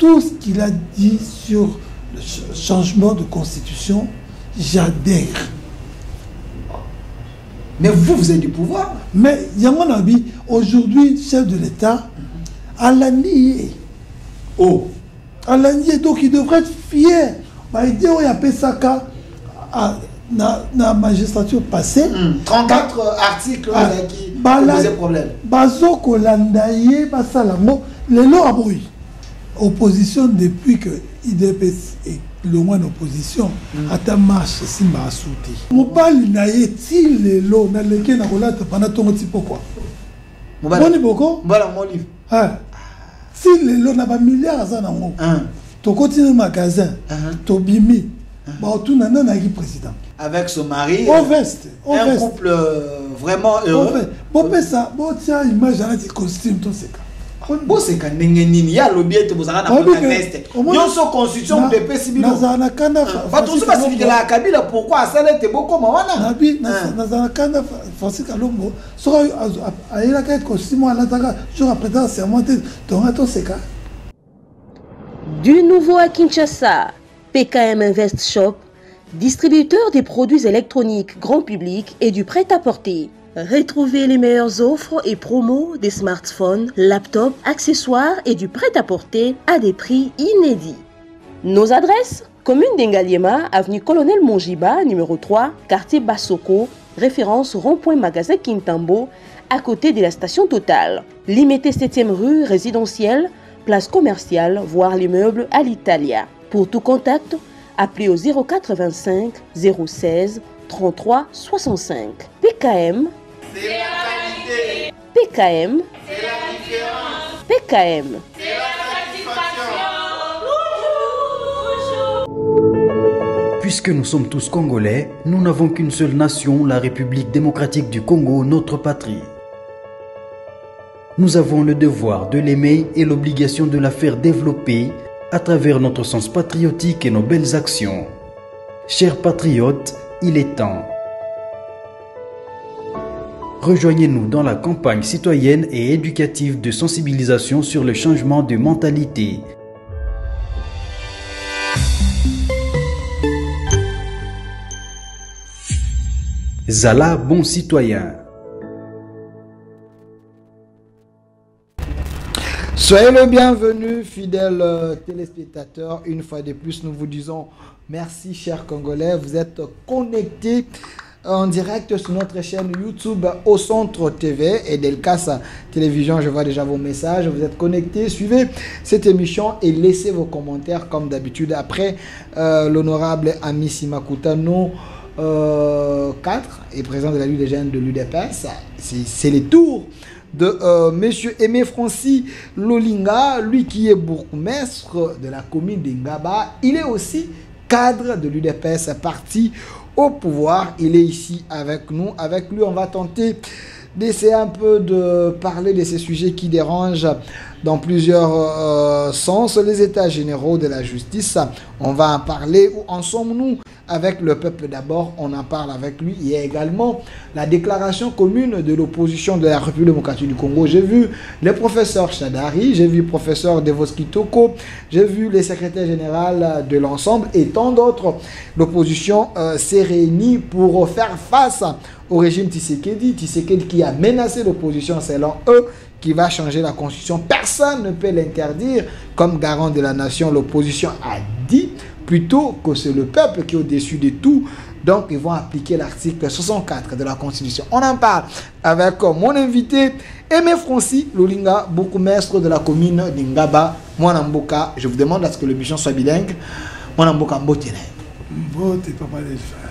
tout ce qu'il a dit sur le changement de constitution, j'adhère. Mais vous avez du pouvoir. Mais Yangon Nabi, aujourd'hui, chef de l'État, a la nié. Oh. A la nié, donc il devrait être fier. Bah, il dit, il y a Pesaka dans la magistrature passée. 34 articles qui posaient problème. Bazo Kolandaye, Basalamo, les lois à bruit. Opposition depuis que IDPS est le moins d'opposition, à ta marche, si m'a sauté. Mon bal naïe, si les lois, n'a lequel n'a pas pendant ton petit pourquoi. Mon livre. Si les lois n'a pas milliards à ça, tu continues le magasin, tu bimi, tu n'as pas de président. Avec son mari, un couple vraiment heureux. Bon, ça, bon, tiens, image à la costume, tout c'est bon, c'est quand même il y a l'objet de vous avoir la veste. Nous sommes constitution de PCB. Nazana Kanda. Tout ça parce que la Kabila pourquoi ça l'était beaucoup mawana. Nabi Nazana Kanda Francis Kalombo. Sera à la quête costume à l'attaque. Je rappelle sermenté. Donc attends c'est quoi. Du nouveau à Kinshasa, PKM Invest Shop, distributeur des produits électroniques grand public et du prêt-à-porter. Retrouvez les meilleures offres et promos des smartphones, laptops, accessoires et du prêt-à-porter à des prix inédits. Nos adresses: commune d'Engaliema, avenue Colonel Mongiba, numéro 3, quartier Bassoko, référence rond-point magasin Kintambo, à côté de la station Total. Limité 7e rue résidentielle, place commerciale, voire l'immeuble à l'Italia. Pour tout contact, appelez au 0425 016 33 65. PKM, c'est la qualité. PKM, c'est la différence. PKM, c'est la satisfaction. Puisque nous sommes tous Congolais, nous n'avons qu'une seule nation, la République démocratique du Congo, notre patrie. Nous avons le devoir de l'aimer et l'obligation de la faire développer à travers notre sens patriotique et nos belles actions. Chers patriotes, il est temps. Rejoignez-nous dans la campagne citoyenne et éducative de sensibilisation sur le changement de mentalité. Zala, bon citoyen. Soyez le bienvenu, fidèles téléspectateurs. Une fois de plus, nous vous disons merci, chers Congolais. Vous êtes connectés en direct sur notre chaîne YouTube Au Centre TV et Delcas Télévision. Je vois déjà vos messages. Vous êtes connectés. Suivez cette émission et laissez vos commentaires comme d'habitude. Après l'honorable Ami Simakutano 4 et président de la Ligue des jeunes de l'UDPS, c'est les tours de monsieur Aimé Francis Lolinga, lui qui est bourgmestre de la commune d'Ingaba. Il est aussi cadre de l'UDPS, parti au pouvoir. Il est ici avec nous. Avec lui, on va tenter d'essayer un peu de parler de ces sujets qui dérangent dans plusieurs sens. Les états généraux de la justice, on va en parler. Où en sommes-nous avec le peuple d'abord? On en parle avec lui. Il y a également la déclaration commune de l'opposition de la République démocratique du Congo. J'ai vu le professeur Chadari, j'ai vu le professeur Devoski Toko, j'ai vu le secrétaire général de l'ensemble et tant d'autres. L'opposition s'est réunie pour faire face au régime Tshisekedi. Tshisekedi qui a menacé l'opposition selon eux, qui va changer la constitution. Personne ne peut l'interdire comme garant de la nation. L'opposition a dit plutôt que c'est le peuple qui est au-dessus de tout. Donc, ils vont appliquer l'article 64 de la Constitution. On en parle avec mon invité, Aimé Francis Lolinga, bourgmestre de la commune d'Ingaba, Mwanamboka. Je vous demande à ce que le mission soit bilingue. Mwanamboka Mbotine. Mbote, papa des frères.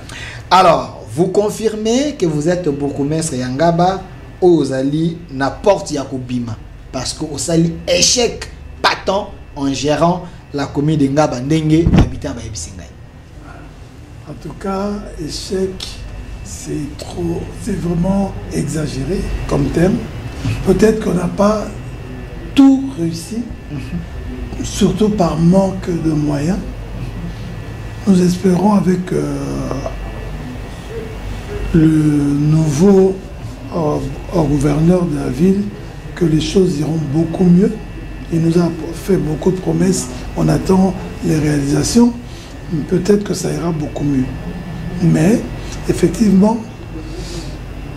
Alors, vous confirmez que vous êtes bourgmestre Yangaba aux Ali n'importe Yakobima. Parce que au Ali échec patent en gérant la commune d'Ingaba Ndenge habitant à Ebisingay. En tout cas, échec, c'est trop, c'est vraiment exagéré comme thème. Peut-être qu'on n'a pas tout réussi, surtout par manque de moyens. Nous espérons avec le nouveau gouverneur de la ville que les choses iront beaucoup mieux il nous a fait beaucoup de promesses. On attend les réalisations. Peut-être que ça ira beaucoup mieux. Mais, effectivement,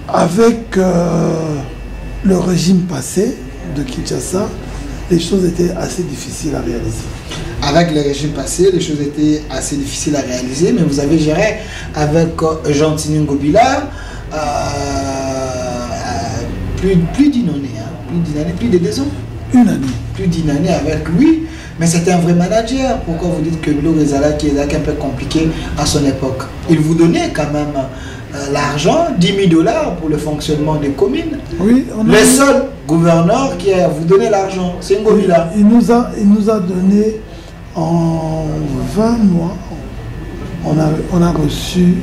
avec le régime passé de Kinshasa, les choses étaient assez difficiles à réaliser. Avec le régime passé, les choses étaient assez difficiles à réaliser, mais vous avez géré avec Jean Tini Ngobila plus d'une année, plus de 2 ans. Une année. Plus d'une année avec lui, mais c'était un vrai manager. Pourquoi vous dites que Bilo Rezala qui est un peu compliqué à son époque? Il vous donnait quand même l'argent, 10 000 $ pour le fonctionnement des communes. Oui, le seul gouverneur qui a vous donné l'argent, c'est Ngobila. Il nous a donné en 20 mois, on a reçu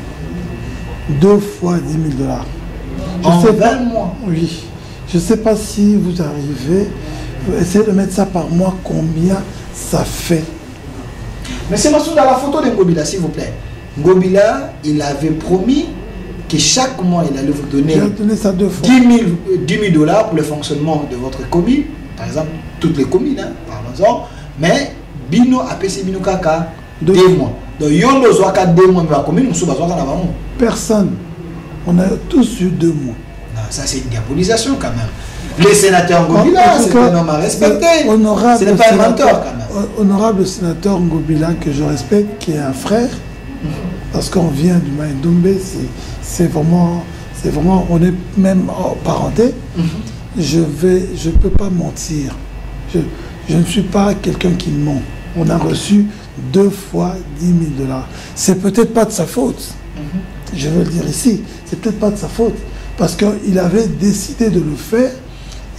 2 fois 10 000 $. En 20 mois? Oui. Je ne sais pas si vous arrivez, essayez de mettre ça par mois, combien ça fait. Monsieur Massoud, dans la photo de Ngobila, s'il vous plaît. Ngobila, il avait promis que chaque mois, il allait vous donner, ça 2 fois. 10 000 $ pour le fonctionnement de votre commune. Par exemple, toutes les communes, hein, parlons-en. Mais, Bino a payé Bino Kaka 2 mois. Donc, Yondo Zoaka 2 mois, mais la commune, nous sommes personne. On a tous eu 2 mois. Non, ça, c'est une diabolisation quand même. Les sénateurs Ngobila, c'est un homme à respecter. Ce n'est pas un menteur quand même. Honorable sénateur Ngobila, que je respecte, qui est un frère, parce qu'on vient du Maïndombe, c'est vraiment, on est même en parenté. Je ne peux pas mentir. Je ne suis pas quelqu'un qui ment. On a reçu 2 fois 10 000 $. C'est peut-être pas de sa faute. Je veux le dire ici. C'est peut-être pas de sa faute. Parce qu'il avait décidé de le faire.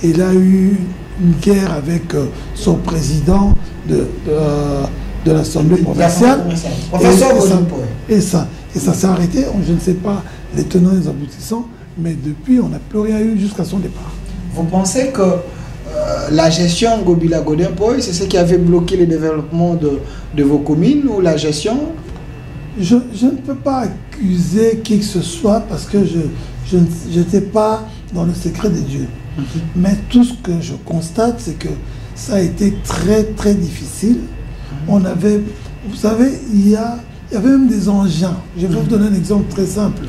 Il a eu une guerre avec son président de l'Assemblée provinciale. Et ça s'est arrêté. Je ne sais pas les tenants et les aboutissants. Mais depuis, on n'a plus rien eu jusqu'à son départ. Vous pensez que la gestion Ngobila Godempoy, c'est ce qui avait bloqué le développement de vos communes ou la gestion? Je ne peux pas accuser qui que ce soit parce que je n'étais pas dans le secret de Dieu. Mais tout ce que je constate, c'est que ça a été très très difficile. On avait, vous savez, il y avait même des engins. Je vais vous donner un exemple très simple.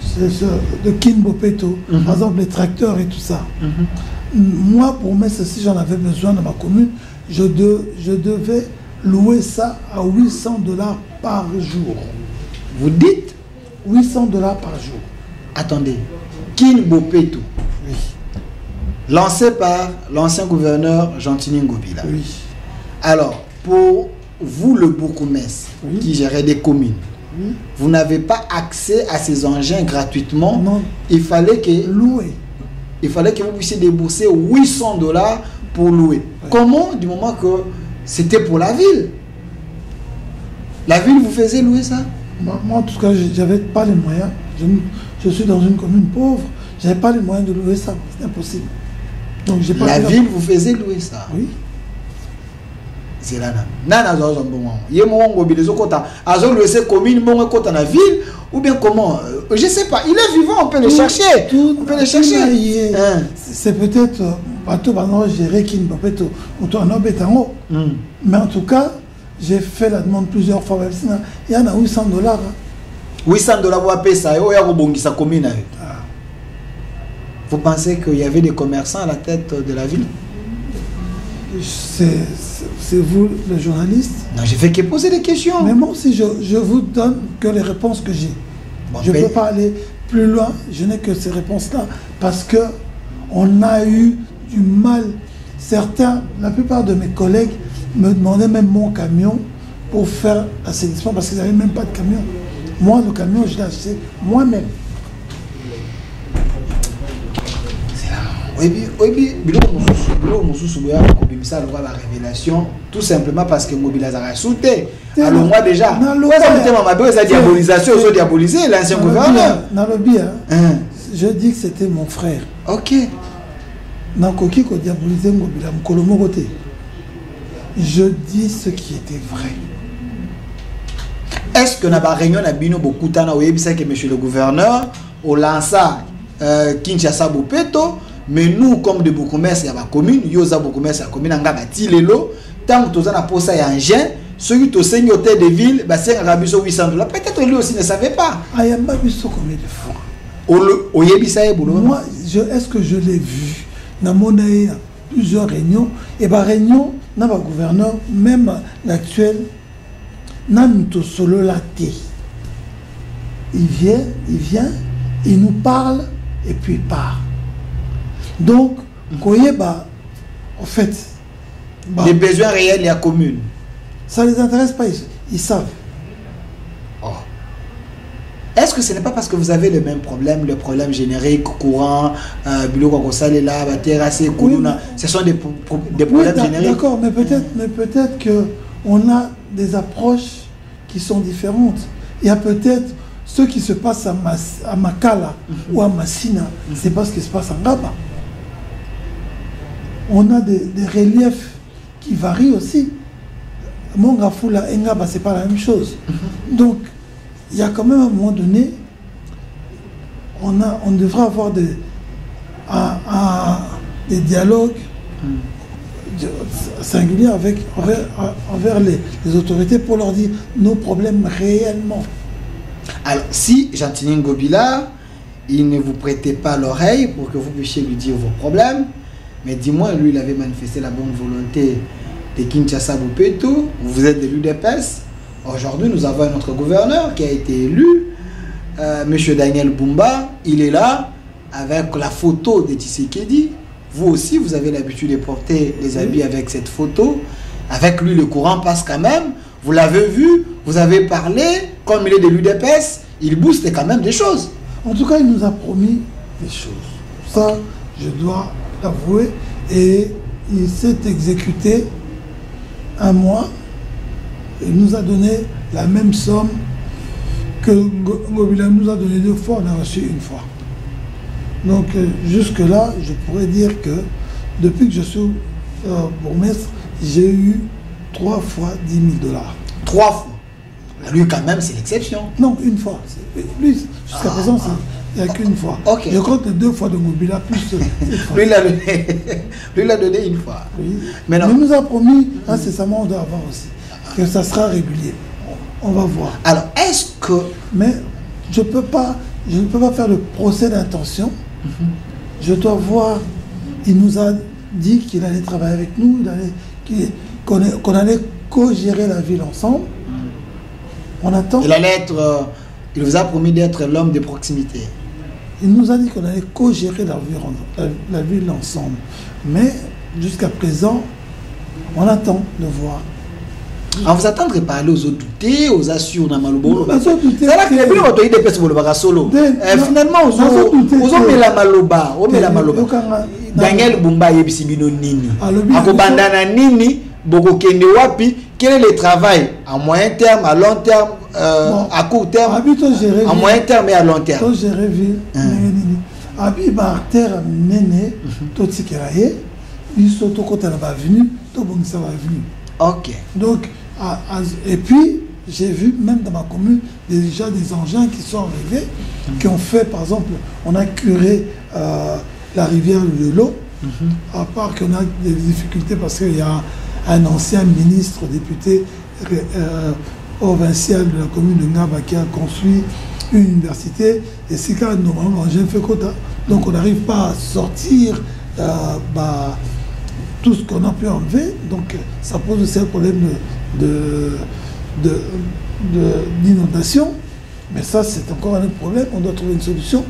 C'est de Kinbopeto, par exemple les tracteurs et tout ça. Moi, pour mettre ceci, j'en avais besoin dans ma commune. Je devais louer ça à 800 $ par jour. Vous dites 800 $ par jour. Attendez, Kinbopeto. Oui. Lancé par l'ancien gouverneur Jean Tini Ngobila. Oui. Alors, pour vous, le bourgmestre qui gérait des communes, vous n'avez pas accès à ces engins gratuitement. Non. Il fallait que louer. Il fallait que vous puissiez débourser 800 $ pour louer. Oui. Comment, du moment que c'était pour la ville? La ville vous faisait louer ça? Moi, en tout cas, je n'avais pas les moyens. Je suis dans une commune pauvre. Je n'avais pas les moyens de louer ça. C'est impossible. Donc, la ville vous faisait louer ça? Oui. C'est là. Nana zozo bon. Yemo mobiliser kota. Azo louer commune bon kota na ville ou bien comment? Je sais pas. Il est vivant, on peut le chercher. On peut le chercher. C'est peut-être bateau pendant gérer qui ne peut pas tout en bétango. Mais en tout cas, j'ai fait la demande plusieurs fois. Il y en a 800 $. 800 $ pour payer ça. Il y a sa commune. Vous pensez qu'il y avait des commerçants à la tête de la ville? C'est vous, le journaliste? Non, j'ai fait que poser des questions. Mais moi aussi, je vous donne que les réponses que j'ai. Bon, je ne peux pas aller plus loin. Je n'ai que ces réponses-là. Parce qu'on a eu du mal. Certains, la plupart de mes collègues me demandaient même mon camion pour faire l'assainissement parce qu'ils n'avaient même pas de camion. Moi, le camion, je l'ai acheté moi-même. Oui, la révélation, tout simplement parce que Ngobila a sauté. Alors moi déjà, la diabolisation, ils ont diabolisé l'ancien gouverneur. Je dis que c'était mon frère. Ok. Je dis ce qui était vrai. Est-ce que dans la réunion de Bino Bokutana, que monsieur le gouverneur, au lança Kinshasa Bopeto, Mais nous, comme de Bokoumès, il y a ma commune, Yosa Bokoumès, la commune, en Gabati, Lelo, tant que tu as posé un engin, ceux qui ont signé hôtel de ville, c'est un rabis au $800. Peut-être lui aussi ne savait pas. Ah, il y a pas vu ça combien de fois. Moi, est-ce que je l'ai vu dans mon plusieurs réunions, et bah réunion, dans le gouverneur, même l'actuel, dans notre solo laté. Il vient, il nous parle, et puis il part. Donc, en fait, les besoins réels de la commune. Ça ne les intéresse pas, ils savent. Oh. Est-ce que ce n'est pas parce que vous avez le même problème, le problème générique, courant, ce sont des problèmes génériques? D'accord, mais peut-être qu'on a des approches qui sont différentes. Il y a peut-être ce qui se passe à Makala ou à Massina, c'est pas ce qui se passe en Gaba. On a des reliefs qui varient aussi. Mongafula et Ngaba, c'est pas la même chose. Donc, il y a quand même un moment donné, on devrait avoir des dialogues singuliers envers les autorités pour leur dire nos problèmes réellement. Alors, si Jean-Tini Ngobila, il ne vous prêtait pas l'oreille pour que vous puissiez lui dire vos problèmes, mais dis-moi, lui, il avait manifesté la bonne volonté de Kinshasa Boupetou, vous êtes de l'UDPS. Aujourd'hui, nous avons notre gouverneur qui a été élu, M. Daniel Bumba. Il est là avec la photo de Tshisekedi. Vous aussi, vous avez l'habitude de porter les habits avec cette photo. Avec lui, le courant passe quand même. Vous l'avez vu, vous avez parlé, comme il est de l'UDPS, il booste quand même des choses. En tout cas, il nous a promis des choses. Ça, je dois l'avouer. Et il s'est exécuté un mois. Il nous a donné la même somme que Ngobila nous a donné 2 fois, on a reçu 1 fois. Donc jusque-là, je pourrais dire que depuis que je suis bourgmestre, j'ai eu 3 fois 10 000 $. 3 fois. Lui quand même, c'est l'exception. Non, 1 fois. Lui, jusqu'à présent, il n'y a qu'une fois. Okay. Je compte 2 fois de Ngobila plus. Lui, il a donné 1 fois. Oui. Mais il nous a promis, incessamment, on doit avoir aussi, que ça sera régulier. On va voir. Alors, est-ce que... Mais je ne peux pas faire le procès d'intention. Je dois voir, il nous a dit qu'il allait travailler avec nous, qu'on allait co-gérer la ville ensemble. On attend. Il vous a promis d'être l'homme de proximité. Il nous a dit qu'on allait co-gérer la ville ensemble. Mais jusqu'à présent, on attend de voir. On vous attendrait pas aller aux autres doutés, aux assures dans Malobo. C'est là que les gens ont été pèsent pour le solo. Finalement, aux hommes la Maloba, Daniel Bumba Yebisibino Nini. Akobandana Nini, Boko Kende Wapi, quel est le travail à moyen terme, à long terme, à court terme, à moyen terme et à long terme. Gérer ville. Abi Barter Nene, Totsikeraye, Bisoto Kota va venu, Tobongsa va venu. Ok. Donc, et puis, j'ai vu même dans ma commune déjà des engins qui sont arrivés, qui ont fait, par exemple, on a curé la rivière de l'eau, à part qu'on a des difficultés parce qu'il y a un ancien ministre, député provincial de la commune de Ngaba qui a construit une université, et c'est quand normalement j'ai fait quota, donc on n'arrive pas à sortir tout ce qu'on a pu enlever, donc ça pose aussi un problème d'inondation, mais ça c'est encore un autre problème, on doit trouver une solution,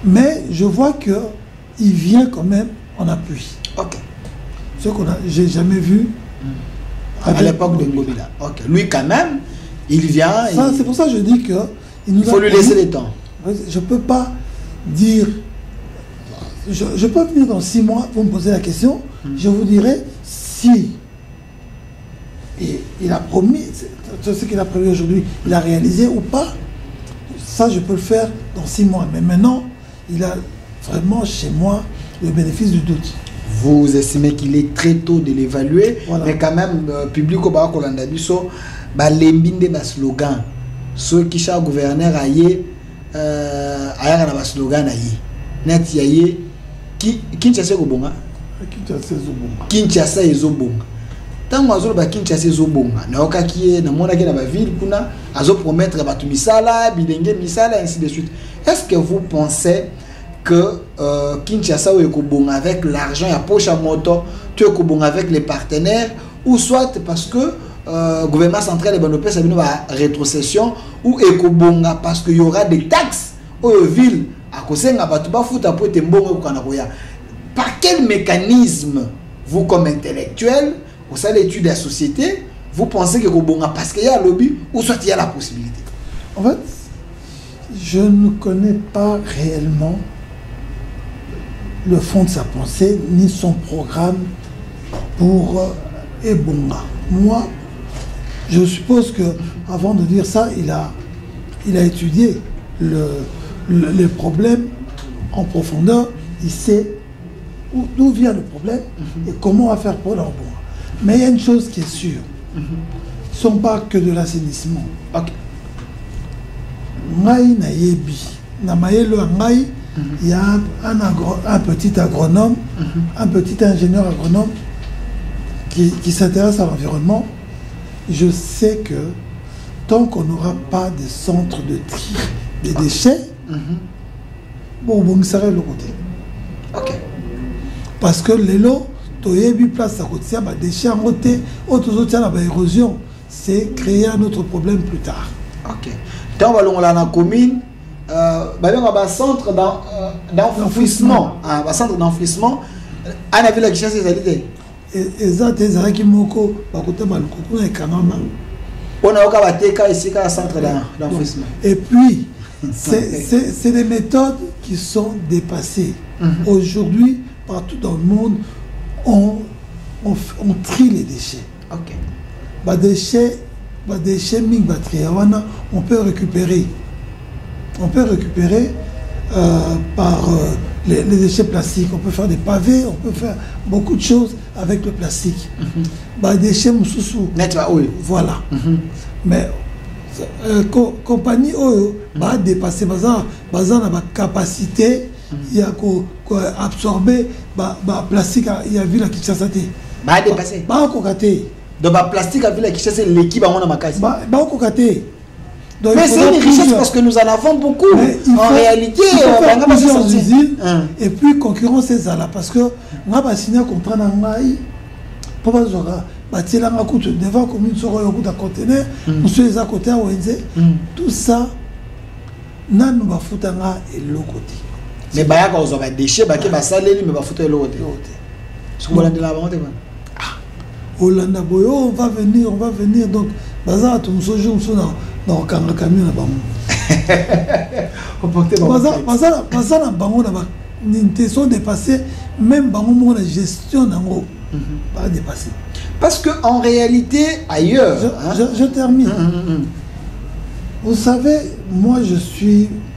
mais je vois qu'il vient quand même en appui. Ok. Ce qu'on j'ai jamais vu à l'époque de Ngobila. Ok. Lui quand même, il vient. C'est pour ça que je dis que il faut lui laisser le temps. Je peux pas dire. Je peux venir dans 6 mois pour me poser la question. Je vous dirai si il a promis, ce qu'il a prévu aujourd'hui, il a réalisé ou pas. Ça, je peux le faire dans 6 mois. Mais maintenant, il a vraiment chez moi le bénéfice du doute. Vous estimez qu'il est très tôt de l'évaluer, voilà. Mais quand même, public au Barak Olandabiso, l'embinde bas slogan. Ceux qui sont gouverneurs aillé, ailleurs na bas slogan aillé. Net yaye, Kinshasa ezobonga. Kinshasa ezobonga. Tant azolo ba Kinshasa ezobonga. Na okaki na mona na ba ville kuna azo promettre ba misala, bilenge misala ainsi de suite. Est-ce que vous pensez que Kinshasa ezobonga avec l'argent ya poche à moto, tu ezobonga avec les partenaires ou soit parce que gouvernement central et banopé ça va rétrocession ou ezobonga parce que y aura des taxes aux villes à kosenga batu ba futa po tembongo kana koya. Par quel mécanisme, vous comme intellectuel, vous savez l'étude de la société, vous pensez que Kobonga parce qu'il y a un lobby ou soit il y a la possibilité? En fait, je ne connais pas réellement le fond de sa pensée ni son programme pour Ebonga. Moi, je suppose que avant de dire ça, il a étudié les problèmes en profondeur. Il sait d'où vient le problème et comment on va faire pour l'embonga. Mais il y a une chose qui est sûre. Ce ne sont pas que de l'assainissement. Ok. Ngai na yebi. Na maelo ngai, il y a un petit agronome, un petit ingénieur agronome qui s'intéresse à l'environnement. Je sais que tant qu'on n'aura pas de centre de tri des déchets, bon, on serait le côté. Ok. Parce que les lots, tu as vu place à côté, des déchets en côté, autres érosion, c'est créer un autre problème plus tard. Ok. Dans la commune, il y a un centre d'enfouissement. Un centre d'enfouissement. On a vu la chasse des alliés. Et ça, tu as dit que Moko, on a ici un centre d'enfouissement. Et puis, c'est des méthodes qui sont dépassées. Aujourd'hui, partout dans le monde, on trie les déchets. Ok. On peut récupérer. On peut récupérer par les déchets plastiques. On peut faire des pavés, on peut faire beaucoup de choses avec le plastique. Déchets moussoussou. Voilà. Mais compagnie va dépasser la capacité. Il y a absorber plastique, il y a vu la Kinshasa. Bah dépasser. Bah kokaté. Donc plastique a vu la Kinshasa l'équipe à mon makasi. Bah kokaté. Mais c'est une richesse parce que nous en avons beaucoup. En réalité, on va plusieurs usines et puis concurrence c'est ça là parce que on va signer un contrat dans Maï pour pas zora. Batila nga kutu devant commune soro yo kuta conteneur, monsieur les à côté à Wenze. Tout ça nan va foutre nga et l'autre côté. Mais bah quand on va déchets bah qui va saler mais va foutre l'autre côté. Ce qu'on a de la vente ah Hollanda boyo on va venir donc bazar tout ce jour dans le camion là-bas. On portait bazar na bango na ba n'inté sont dépassés même bango mo la gestion nango pas dépassé. Parce que en réalité ailleurs je termine. Vous savez, moi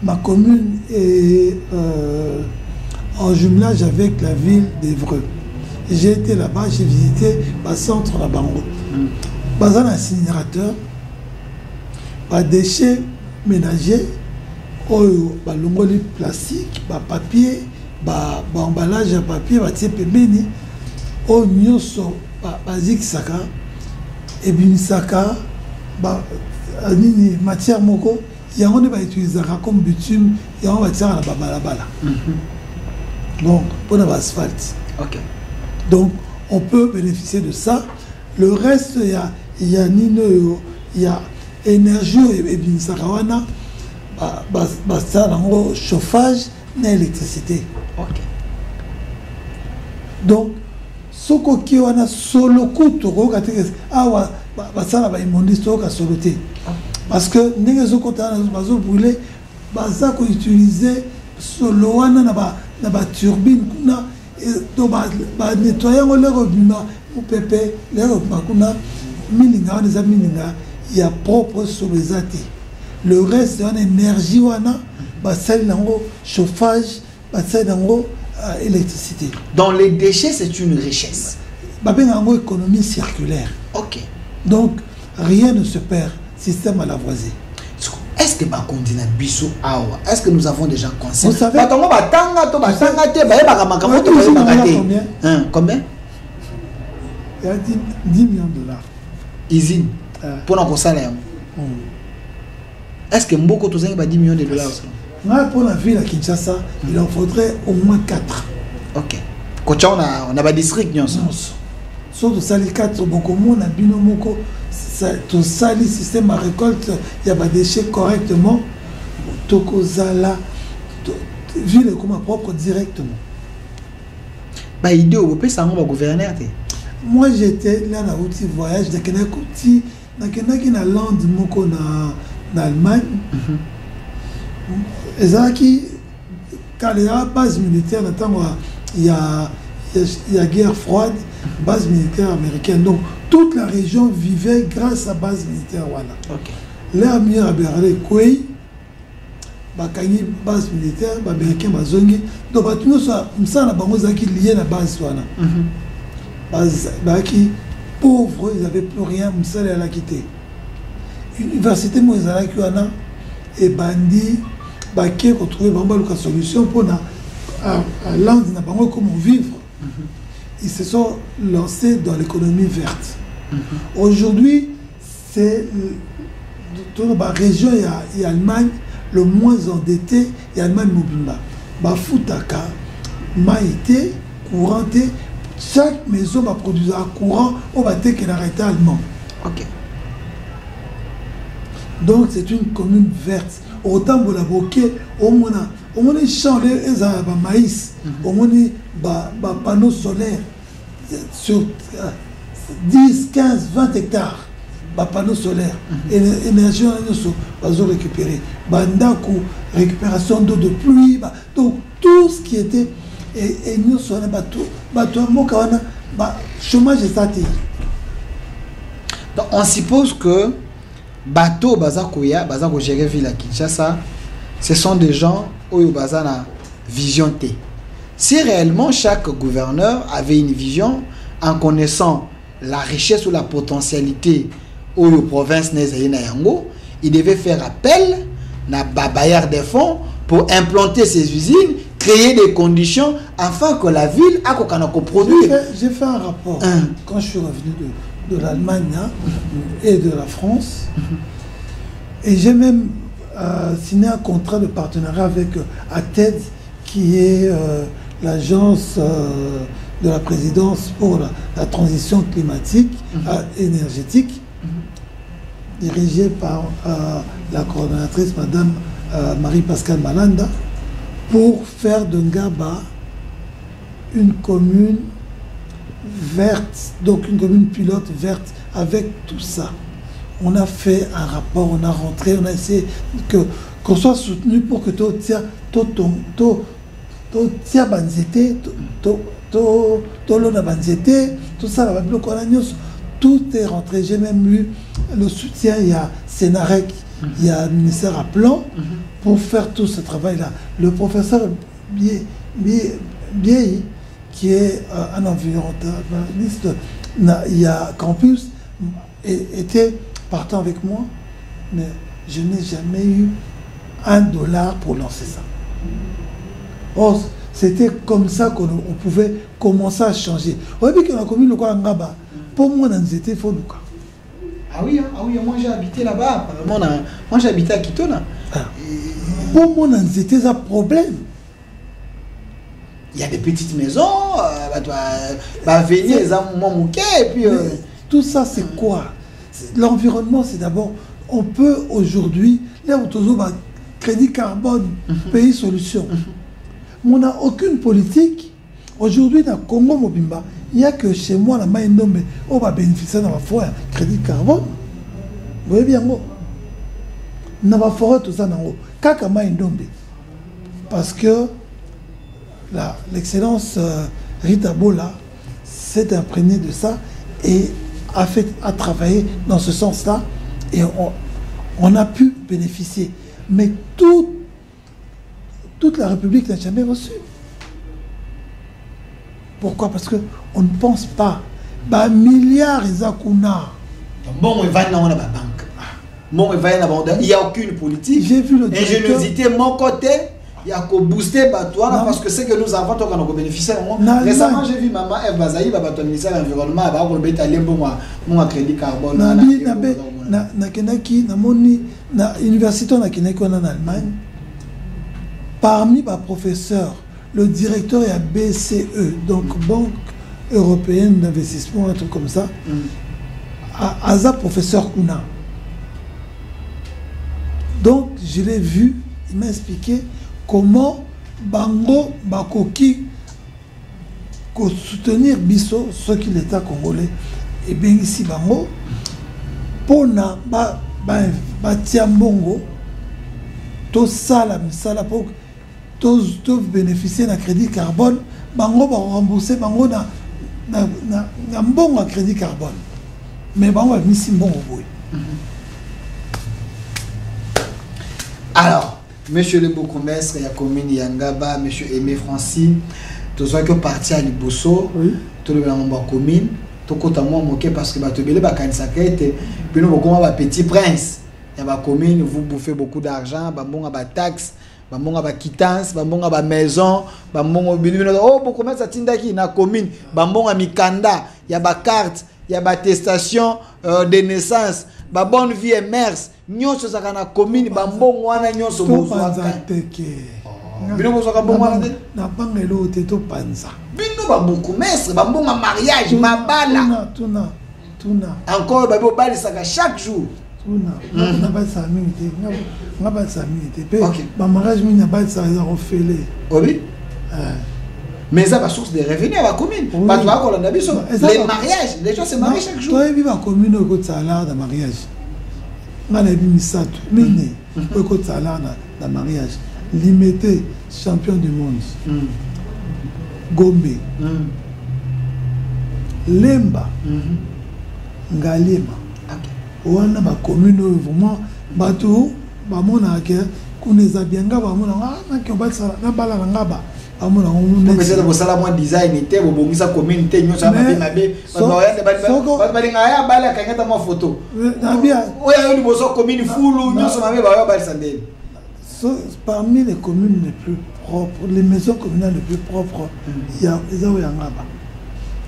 ma commune est en jumelage avec la ville d'Évreux. J'ai été là-bas, j'ai visité le centre là Bango. Dans un incinérateur, des déchets ménagers, l'ongoli plastique, papier, emballage à papier, pemeni, nyoso, basique saka, et bien saka, matière moko, il y a on utiliser comme bitume, il y a on va tirer la balabala. Donc, pour l'asphalte. Ok. Donc, on peut bénéficier de ça. Le reste, il y a énergie et bien sakawana, chauffage et électricité. Ok. Donc, ce qui est a solo coût, basala ba immondice to ka soloté parce que ndenge zo kota bazo brûler baza ko utiliser solo wana na ba turbine kuna to ba nettoyer le robima ou pepe le robima kuna mininga wana za mininga ya propre solezati le reste en énergie wana basali nango chauffage basali nango électricité. Dans les déchets c'est une richesse. Babengango économie circulaire. Ok. Donc, rien ne se perd, système à la voisée. est-ce que Bakondina Bissou Awa, est-ce que nous avons déjà conscience? Vous savez, combien? Il y a 10 millions de dollars. Usine pour notre salaire. Est-ce que Mboko tous a 10 millions de dollars? Pour la ville à Kinshasa, il en faudrait au moins 4. Ok. Quand on a pas district, non? Sauf que ça les 4, beaucoup moins, binomoko, tout ça, le système à récolte, il y a des déchets correctement. Tokozala, ville comme ma propre directement. Bah, idée au pays, ça va gouverner. Moi, j'étais là dans un petit voyage, dans la lande moko en Allemagne. Et ça qui, quand il y a une base militaire, il y a guerre froide, base militaire américaine. Donc, toute la région vivait grâce à la base militaire. Voilà. Okay. Là, il y a une base militaire, les Américains bazongi. Donc, nous sommes liés à la base. Base qui pauvres, ils n'avaient plus rien, ils allaient la quitter. L'université, moi, ils allaient quitter. Et bandits, qui ont trouvé une solution pour la langue, comment vivre. Ils se sont lancés dans l'économie verte. Aujourd'hui, c'est dans la région, il y a l'Allemagne le moins endetté, il y a l'Allemagne Mobimba. Bafutaka, Maïté, Couranté, chaque maison va produire un courant, on va dire qu'elle arrête allemand. Ok. Donc c'est une commune verte. Autant pour la bouquet, au moins les champs, les maïs, au moins les panneaux solaires sur 10, 15, 20 hectares. Panneaux solaires. Et l'énergie, on va récupérer. Bandaku, récupération d'eau de pluie. Donc tout ce qui était. Et nous sommes chômage est athée. Donc on suppose que bateau Bazakoya, Bazako gérer ville à Kinshasa, ce sont des gens où ils ont une vision T. Si réellement chaque gouverneur avait une vision en connaissant la richesse ou la potentialité où les provinces il devait faire appel à babayar des fonds pour implanter ces usines, créer des conditions afin que la ville a produire. J'ai fait un rapport quand je suis revenu de l'Allemagne et de la France. Et j'ai même signé un contrat de partenariat avec ATED, qui est l'agence de la présidence pour la transition climatique énergétique, dirigée par la coordonnatrice Madame Marie-Pascale Malanda, pour faire de Ngaba une commune verte, donc une commune pilote verte avec tout ça. On a fait un rapport, on a rentré, on a essayé qu'on soit soutenu pour que tout ça, tout est rentré. J'ai même eu le soutien, il y a Sénarec, il y a le ministère à plan pour faire tout ce travail-là. Le professeur Biei, qui est un environnementaliste, il y a Campus, était partant avec moi, mais je n'ai jamais eu $1 pour lancer ça. Or, c'était comme ça qu'on pouvait commencer à changer. Vous voyez qu'on a commis le quoi Ngaba. Pour moi, nous étions faux. Ah oui, moi j'ai habité là-bas. Moi j'ai habité à Kitona. Pour moi, nous étions un problème. Il y a des petites maisons, venir et puis tout ça c'est quoi? L'environnement, c'est d'abord, on peut aujourd'hui, là où on a crédit carbone, pays solution. Mais on n'a aucune politique. Aujourd'hui, dans le Congo Mobimba, il n'y a que chez moi, la Maïndombe, on va bénéficier de la forêt crédit carbone. Vous voyez bien, dans la forêt, tout ça, dans le Kaka Maïndombe. Parce que l'excellence Rita Bola s'est imprégnée de ça et a travaillé dans ce sens-là, et on a pu bénéficier. Mais toute la République n'a jamais reçu. Pourquoi? Parce qu'on ne pense pas. Milliards, ils ont bon, on va dans la banque. Bon, il n'y a aucune politique. J'ai vu le directeur. Ingéniosité, mon côté, il y a qu'au booster Batouana parce que c'est que nous avons qu'on bénéficié. Récemment, j'ai vu maman Eve Bazaï, le ministère de l'Environnement, mon crédit carbone. Na université en Allemagne, parmi les professeurs, le directeur est à BCE, donc Banque Européenne d'Investissement, un truc comme ça, Aza professeur Kuna. Donc je l'ai vu, il m'a expliqué comment Bango Bakoki soutenir Bisso, ce qui l'État congolais, et bien ici Bango, pour na Tiambongo, tout ça pour tous bénéficier d'un crédit carbone, Bango va rembourser Bango na bon crédit carbone. Mais Bango va venir si bon au bout. Alors, monsieur le bourgmestre, il y a commune Yangaba, monsieur Aimé Francine, tous ceux qui sont partis à Liboso, tout le monde en commune, tout le monde moqué parce que tu as un sacré, puis nous avons un petit prince. Il y a une commune, vous bouffez beaucoup d'argent, vous avez des taxes, vous avez des quittances, vous avez des maisons, vous avez des oh, bourgmestre, il y a une commune, vous avez des mikanda, il y a des cartes, il y a des attestations de naissance, ba bonne vie et mers nyonso saka na commune ba mbongo wana nyonso bozwa teke bino bozwa ka mbongo wana na bangelo te to panza bino ba beaucoup mestre ba mbongo mariage mabala tuna encore ba bo bali saka chaque jour tuna na ba sa minute na ba sa minute pe ba mariage mina ba sa za refélé oui mais ça va source de revenus à la commune. Pas toi qu'on a vu les mariages, les gens se marient chaque jour. Toi vivre la commune au côté salaire de mariage. On a vu misato, mine au côté salaire de mariage. Limité champion du monde. Gombe. Lemba. Ngalema. On a ba commune vraiment bateau ba mona ke kuneza bianga ba mona na ke ba sala na bala ngaba. Peut-être que ça moins design était au bon ça communauté nous ça m'a bien photo parmi les communes les plus propres, les maisons communales les plus propres, il y a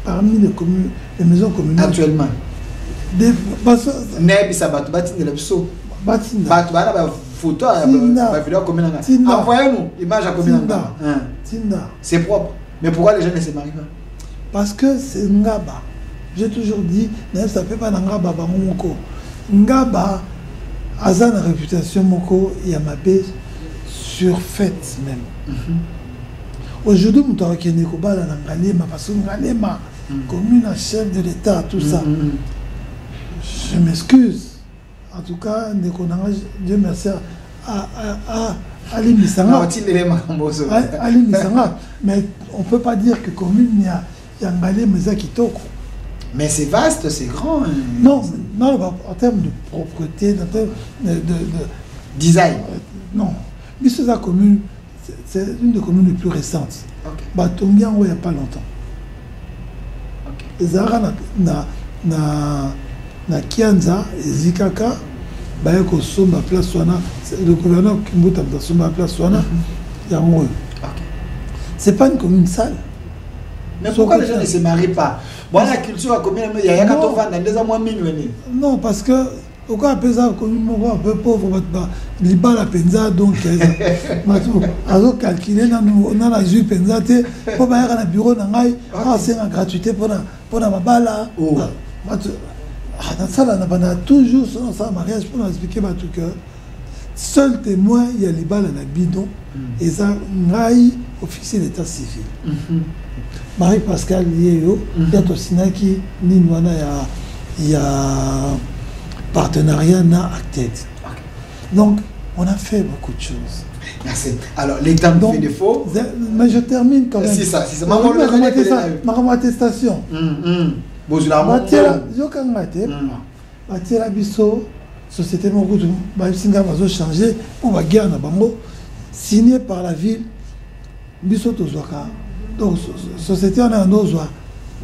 parmi les communes, les maisons communales actuellement photo envoyez-nous image à commune c'est propre. Mais pourquoi les gens ne se marient pas? Parce que c'est Ngaba. J'ai toujours dit, ça ne fait pas Ngaba Moko. Ngaba a une réputation Moko et a mappé surfaite même. Aujourd'hui, nous avons dit que Ngalema, parce que Ngalema, commune à chef de l'État, tout ça. Je m'excuse. En tout cas, Dieu merci à Ali Misanga. Ali Misanga. Mais on ne peut pas dire que commune, il y a Ngalema Kitoko. Mais c'est vaste, c'est grand. Non, en termes de propreté, en termes de design. Non. Mais la commune, c'est une des communes les plus récentes. Batongian, il n'y a pas longtemps. Zara na Kianza et Zikaka, Bayako Somba place Wana, le gouverneur Kimbuta Somba place Wana, il y a un mot. C'est pas une commune sale. Mais pourquoi les gens ne se marient pas? Bon, la culture à commune, il y a 14 ans, dans 2 ans, moins minuit. Non, parce que, pourquoi appeler ça commune un peu pauvre, il bat la penza, donc, alors calculer, on a la jus penza, pour aller à la bureau, c'est une gratuité pour la babala. Dans ça, on a toujours ça mariage pour nous expliquer que seul témoin, il y a les balles à la bidon, et ça, officier d'état civil. Marie-Pascal Liéo, il y a Tosinaki, Ninwana, il y a partenariat na acted. Donc, on a fait beaucoup de choses. Merci. Alors, l'État me fait défaut. Mais je termine quand même. C'est ça, c'est ça. Ma attestation. Batela biso société mokutu ba singa bazo changer pour ba guerre na bango signé par la ville biso tozwaka donc société on a ndozwa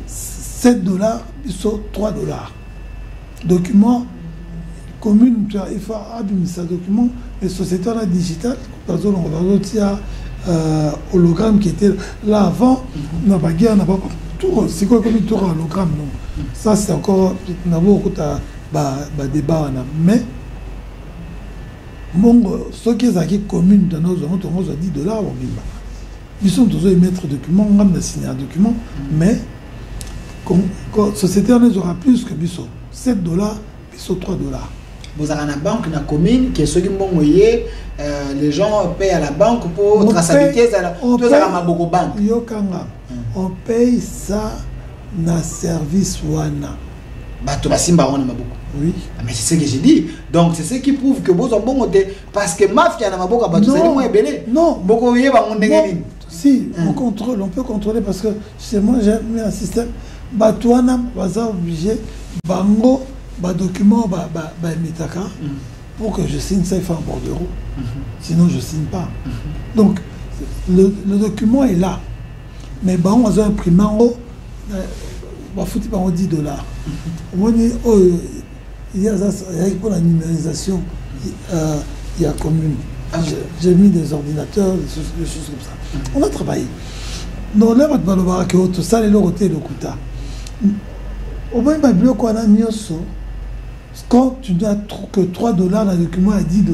$7 biso $3 document commune, il faut administrer un document, les sociétés la digitale, dans hologramme qui était là avant, on n'a pas guerre, on n'a pas tout, c'est quoi comme tout hologramme, non. Ça c'est encore, on a beaucoup de débat, mais ce qui est commune dans nos zones, on a 10 $, ils sont tous émettre document, on a signé un document, mais la société en aura plus que Bissot. 7 $, Bissot 3 $. Vous avez une banque, une commune, qui est ce qui les gens payent à la banque pour traçabilité. On paye ça dans le service WANA. Oui. Mais c'est ce que j'ai dit. Donc c'est ce qui prouve que vous avez bon côté. Parce que mafia n'a pas beaucoup de non. Beaucoup de si, on contrôle, on peut contrôler parce que chez moi j'ai mis un système. Batouana va obligé, bango, document, mitaka, pour que je signe ça, il faut un bordereau. Sinon je ne signe pas. Donc le document est là. Mais on a imprimé en haut, on va foutre par 10 $. On dit, il y a pour la numérisation, il y a commune. J'ai mis des ordinateurs, des choses comme ça. On a travaillé. Donc là, tout ça, les côté le Kuta. Au moins, quand tu n'as que 3 $, le document à 10 $,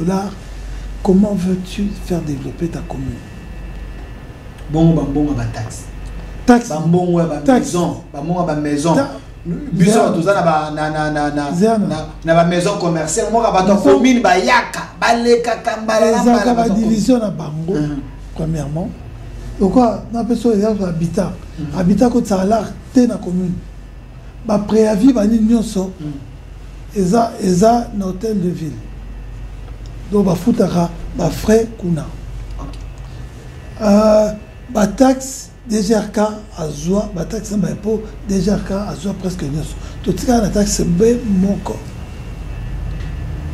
comment veux-tu faire développer ta commune? Bon, taxe. Taxe. Maison. Bisous, tout ça na maison commerciale. Moi, commune, division à Bango, premièrement. Pourquoi on appelle ça habitat? Habitat, quand ça a l'air, t'es dans la commune. Préavis, ils ont un hôtel de ville. Donc, il faut frais kuna. Taxe. DGRK à Zoua, la taxe pour DGRK à Zoua presque neuf. Tout ça, la taxe B mon corps.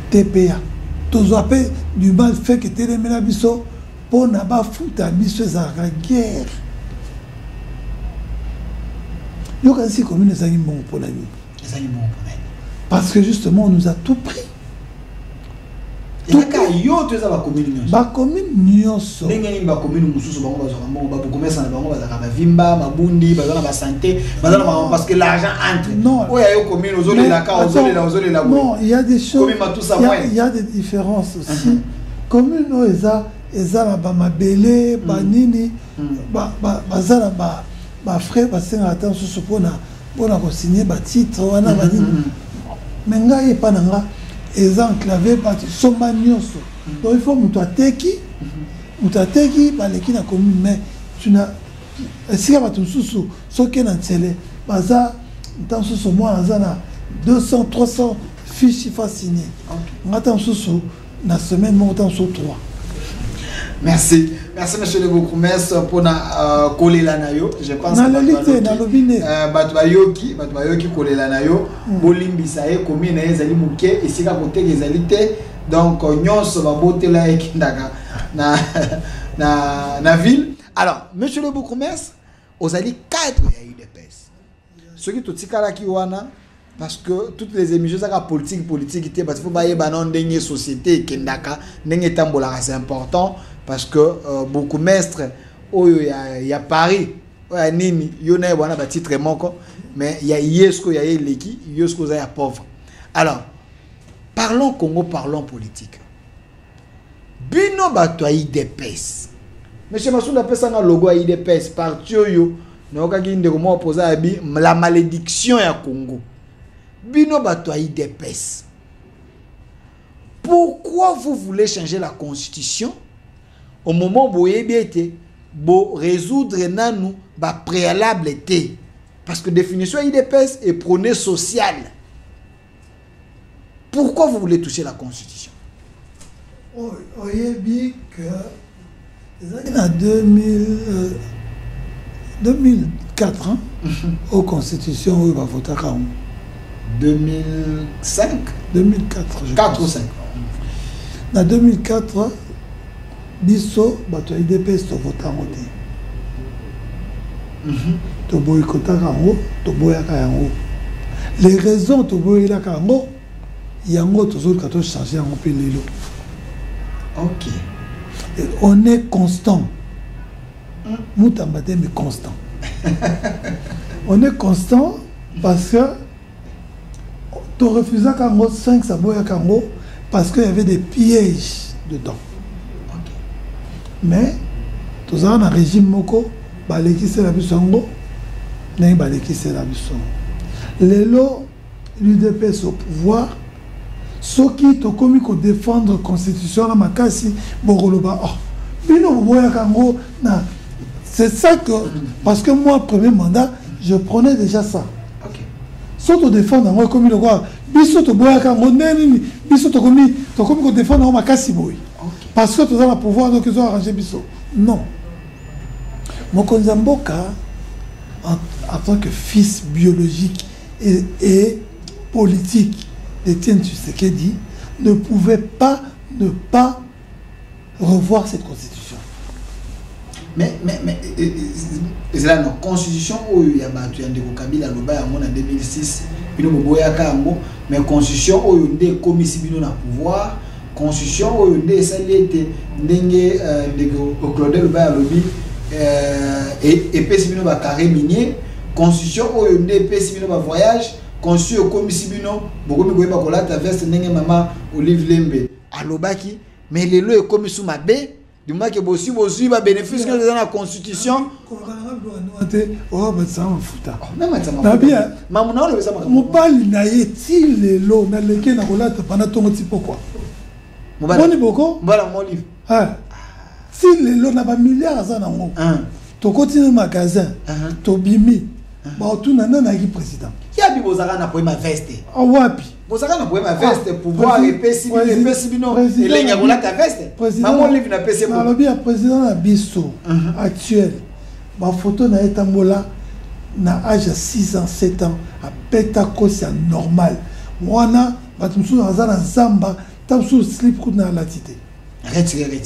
TPA. Tout ça, du mal fait que tu es là, pour ne pas foutre à biso la guerre. Il y a aussi comme une amis pour la nuit. Parce que justement, on nous a tout pris. Parce que l'argent entre. Non, il y a des choses. Il y a des différences aussi. Commune, ils ont ma belé, banini, frère, attention pour signer titre, mais il n'y a pas ils ont enclavé par Soma Nyonso. Donc il faut que tu aies qui baleki na commune, mais tu n'as si tu as tout sous ce qui est dans télé, baza dans ce mois na 200 300 fiches il faut signer. On attend sous la semaine montant sur 3. Merci. Merci, monsieur le Bourgmestre, pour coller la nayo. Je pense que Batbayoki, coller la nayo. Bolimbi sae, commune ezali muke, ici à côté des alités. Donc, nyons va botter là et na ville. Alors, monsieur le Bourgmestre, aux ali 4 UDPS. Ce qui tout tika qui wana. Parce que toutes les émissions politique parce qu'il faut bailler banon dernier société kendaka dernier tambola c'est important parce que beaucoup maîtres il y a Paris nini yona bwana ba titre moko mais il y a yesko il y a leki yesko za ya pauvre. Alors parlons Congo, parlons politique. Bino bato IDPS. Monsieur Massoula pesa na logo IDPS parti yo na okaki ndeko mo opposer abi la malédiction ya Congo. Bino bato IDPS. Pourquoi vous voulez changer la constitution au moment où vous avez résoudre nanou ba préalable était parce que définition IDPS est prôné social. Pourquoi vous voulez toucher la constitution? Oyebi que en 2004 aux constitutions où il va voter 2005 2004 je 4 pense. ou 5 en 2004 biso bato IDPS to voter to boycota kango to boyaka yango les raisons to boyela kango il y a un autre qui a changé un peu les lots. Ok. Et on est constant. Moutambate, mais constant. On est constant parce que tu refusais quand 5 sabots Kango parce qu'il y avait des pièges dedans. Ok. Mais tu as un régime moko, baleki c'est la bisongo, n'est baleki c'est la bisongo. Les lots, l'UDPS au pouvoir, ceux qui ont commis qu'on défendre la constitution la makasi bogoloba. Oh, bino boya Kango na. C'est ça que, parce que moi, premier mandat, je prenais déjà ça. Ok. Sauf de défendre, moi, comme il le voit, biso to boya Kango, biso to commis qu'on défendre ma kasi boy. Parce que tu as le pouvoir, donc ils ont arrangé biso. Non. Mokonzamboka, en tant que fils biologique et politique d'Étienne Tshisekedi, ne pouvait pas ne pas revoir cette constitution. Mais c'est là non constitution où il y a battu un Kabila Loba en 2006 puis nous boya kango mais constitution où il y a commis bino na pouvoir constitution où il y a salité ndenge de Claudel Loba lobby et pesi bino ba carré minier constitution où il y a pesi bino ba voyage constitution commis bino bokomi boyeba kolata veste ndenge mama Olive Lembe alobaki mais les lois commis sous ma baie du moins que bossu va bénéfice que dans la constitution mon pali na yeti lelo na leke na kolata pendant ton petit pourquoi boni boko voilà mon livre si lelo na ba milliards za nango to continue magasin to bimi ba tout na ki président ya bi bozaka na poema veste wapi bozaka na poema veste pouvoir epesi bino elenga kolata veste maman livre na pesi na lobi ya président na biso actuel ba photo na etambola na âge de 6 ans 7 ans a peta kosi normal wana batu musu azana zamba tamsu slip coup na latité retirez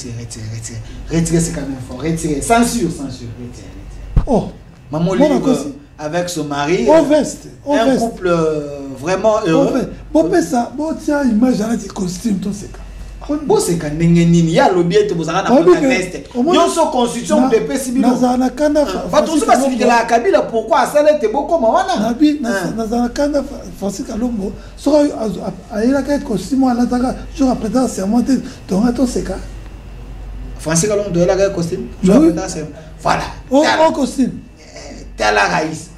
c'est quand même fort retirez censure retirez oh maman livre avec son mari, un couple vraiment heureux. Bon, ça, bon, tiens, image à la costume, tout c'est ça. Bon, c'est quand même il y a le bien de vous avoir une veste. Nous sommes constitution de Pessibino. Nazana Kanda. Pas tout ça parce que la Kabila, pourquoi ça l'était beaucoup, Mawana? Nabi, Nazana Kanda, Francis Kalombo, sera à la carte costume, à l'attaque, jour après ça, c'est monté. Ton atout, c'est quoi? Francis Kalombo, de la carte costume. Jour après ça, c'est. Voilà. Oh, costume. T'as la raïs.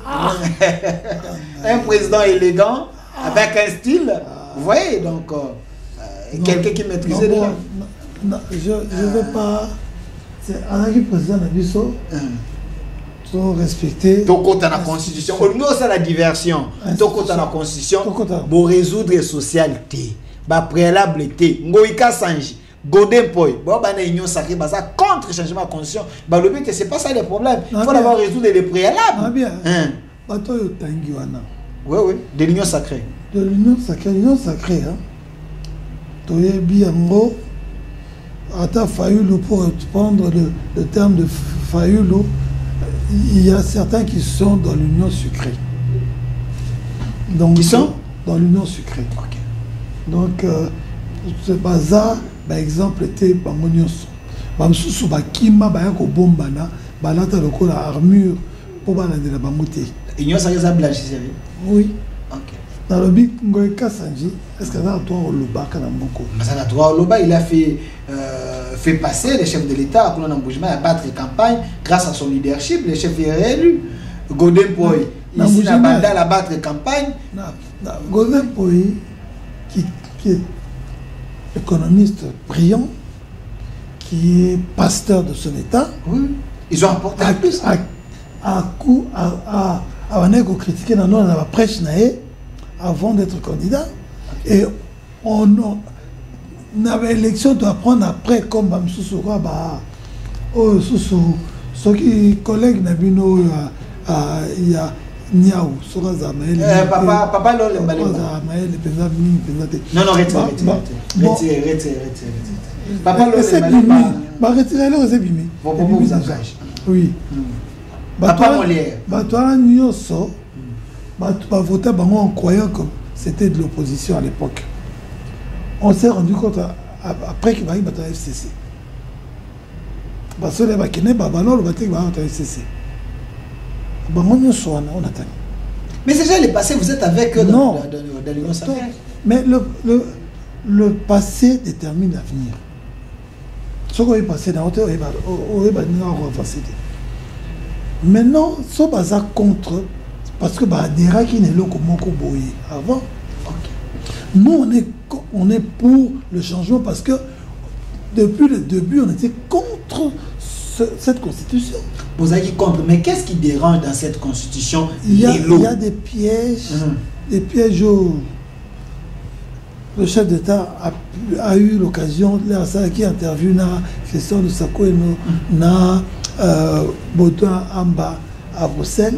Un président élégant, avec un style, vous voyez, donc quelqu'un qui maîtrisait déjà. Je ne veux pas. C'est un président de Bissau. Il faut respecter. Tout compte dans la constitution. Nous, c'est la diversion. Tout compte dans la constitution. Pour résoudre la socialité. Pour préalable, Ngoïka Sanji. Godin Poy, bon, bah, union sacrée, bah, ça contre le changement de constitution. Bah, le but, c'est pas ça le problème. Il faut d'abord résoudre les préalables. Ah bien. Bah, toi, tu oui, oui, de l'union sacrée. De l'union sacrée, hein. Tu es bien gros. Attends, Fayoulou, pour prendre le terme de Fayoulou, il y a certains qui sont dans l'union sucrée. Donc, qui sont dans l'union sucrée. Ok. Donc, ce bazar. Par exemple, était Bamonios. Bamsoussou Bakima, Bayako Bombana, Balata le col à armure pour balader la Bamouté. Il y a ça qui est blanchi, oui. Ok. Dans le Big Ngoïka Sanji, est-ce que ça a toi au Loba Kanamboko? Ça a toi au Loba, il a fait passer les chefs de l'État à Koulan Boujma à battre campagne grâce à son leadership. Les chefs est réélu. Godin Poy, ici, la banda a battre campagne. Godin Poy, qui est économiste brillant, qui est pasteur de son État. Oui. Ils ont apporté un plus. À critiquer dans la prêche avant d'être candidat. Et on avait l'élection, doit prendre après, comme Bamsoussou, ceux qui collègues Nabino, il y a Niaou, papa non, le non, retirez. Papa non, retirez. Oui. Papa Molière. Voté en croyant que c'était de l'opposition à l'époque. On s'est rendu compte après qu'il va y avoir FCC. Parce que les Bakine, on va FCC. On attend. Mais c'est déjà le passé, vous êtes avec eux dans l'Union sacrée. Mais le passé détermine l'avenir. Ce qu'on est passé dans l'autre, on va avancer. Maintenant, ce qu'on va contre, parce que Badera qui n'est là comme avant. Nous, on est pour le changement parce que depuis le début, on était contre cette constitution. Vous avez dit contre, mais qu'est-ce qui dérange dans cette constitution? Il y a des pièges, des pièges où le chef d'État a eu l'occasion, qui interview na Christian de Sakoeno, na Baudouin Amba à Bruxelles,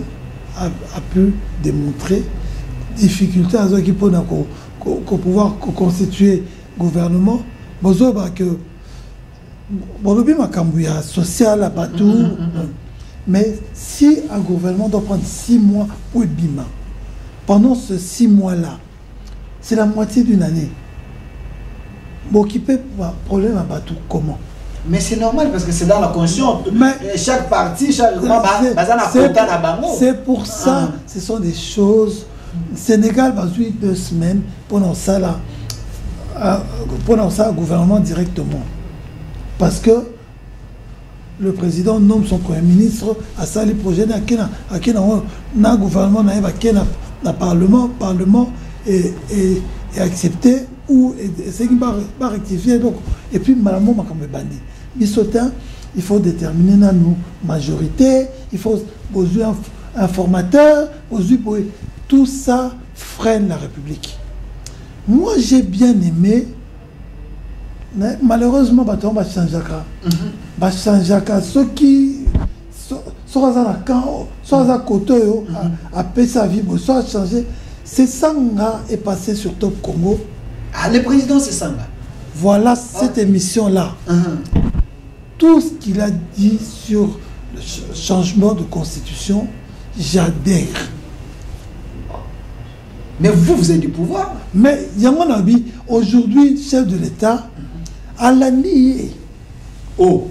a pu démontrer difficulté à ceux qui peuvent pouvoir constituer gouvernement. Bozo que Bolobi Makambouya social à Batou. Mais si un gouvernement doit prendre 6 mois pour être bima, pendant ces 6 mois-là, c'est la moitié d'une année. Bon, qui peut problème à Batou comment? Mais c'est normal parce que c'est dans la conscience. Mais chaque parti, chaque c'est pour ça, ce sont des choses. Sénégal va jouer 2 semaines pendant ça là, pendant ça gouvernement directement, parce que le président nomme son premier ministre à ça les projets d'un gouvernement n'a parlement et accepté ou c'est qui va rectifier donc et puis malamment comme bandit il faut déterminer nos majorité, il faut poser un formateur, tout ça freine la République. Moi j'ai bien aimé, malheureusement baton va changer ceux qui sont à la camp, soit à côté à paix sa vie, soit changer. C'est Sanga est passé sur Top Congo. Ah, le président c'est Sanga. Voilà cette émission là. Tout ce qu'il a dit sur le changement de constitution, j'adhère. Mais vous avez du pouvoir. Mais Yangon Abi, aujourd'hui, chef de l'État, à la nier. Oh.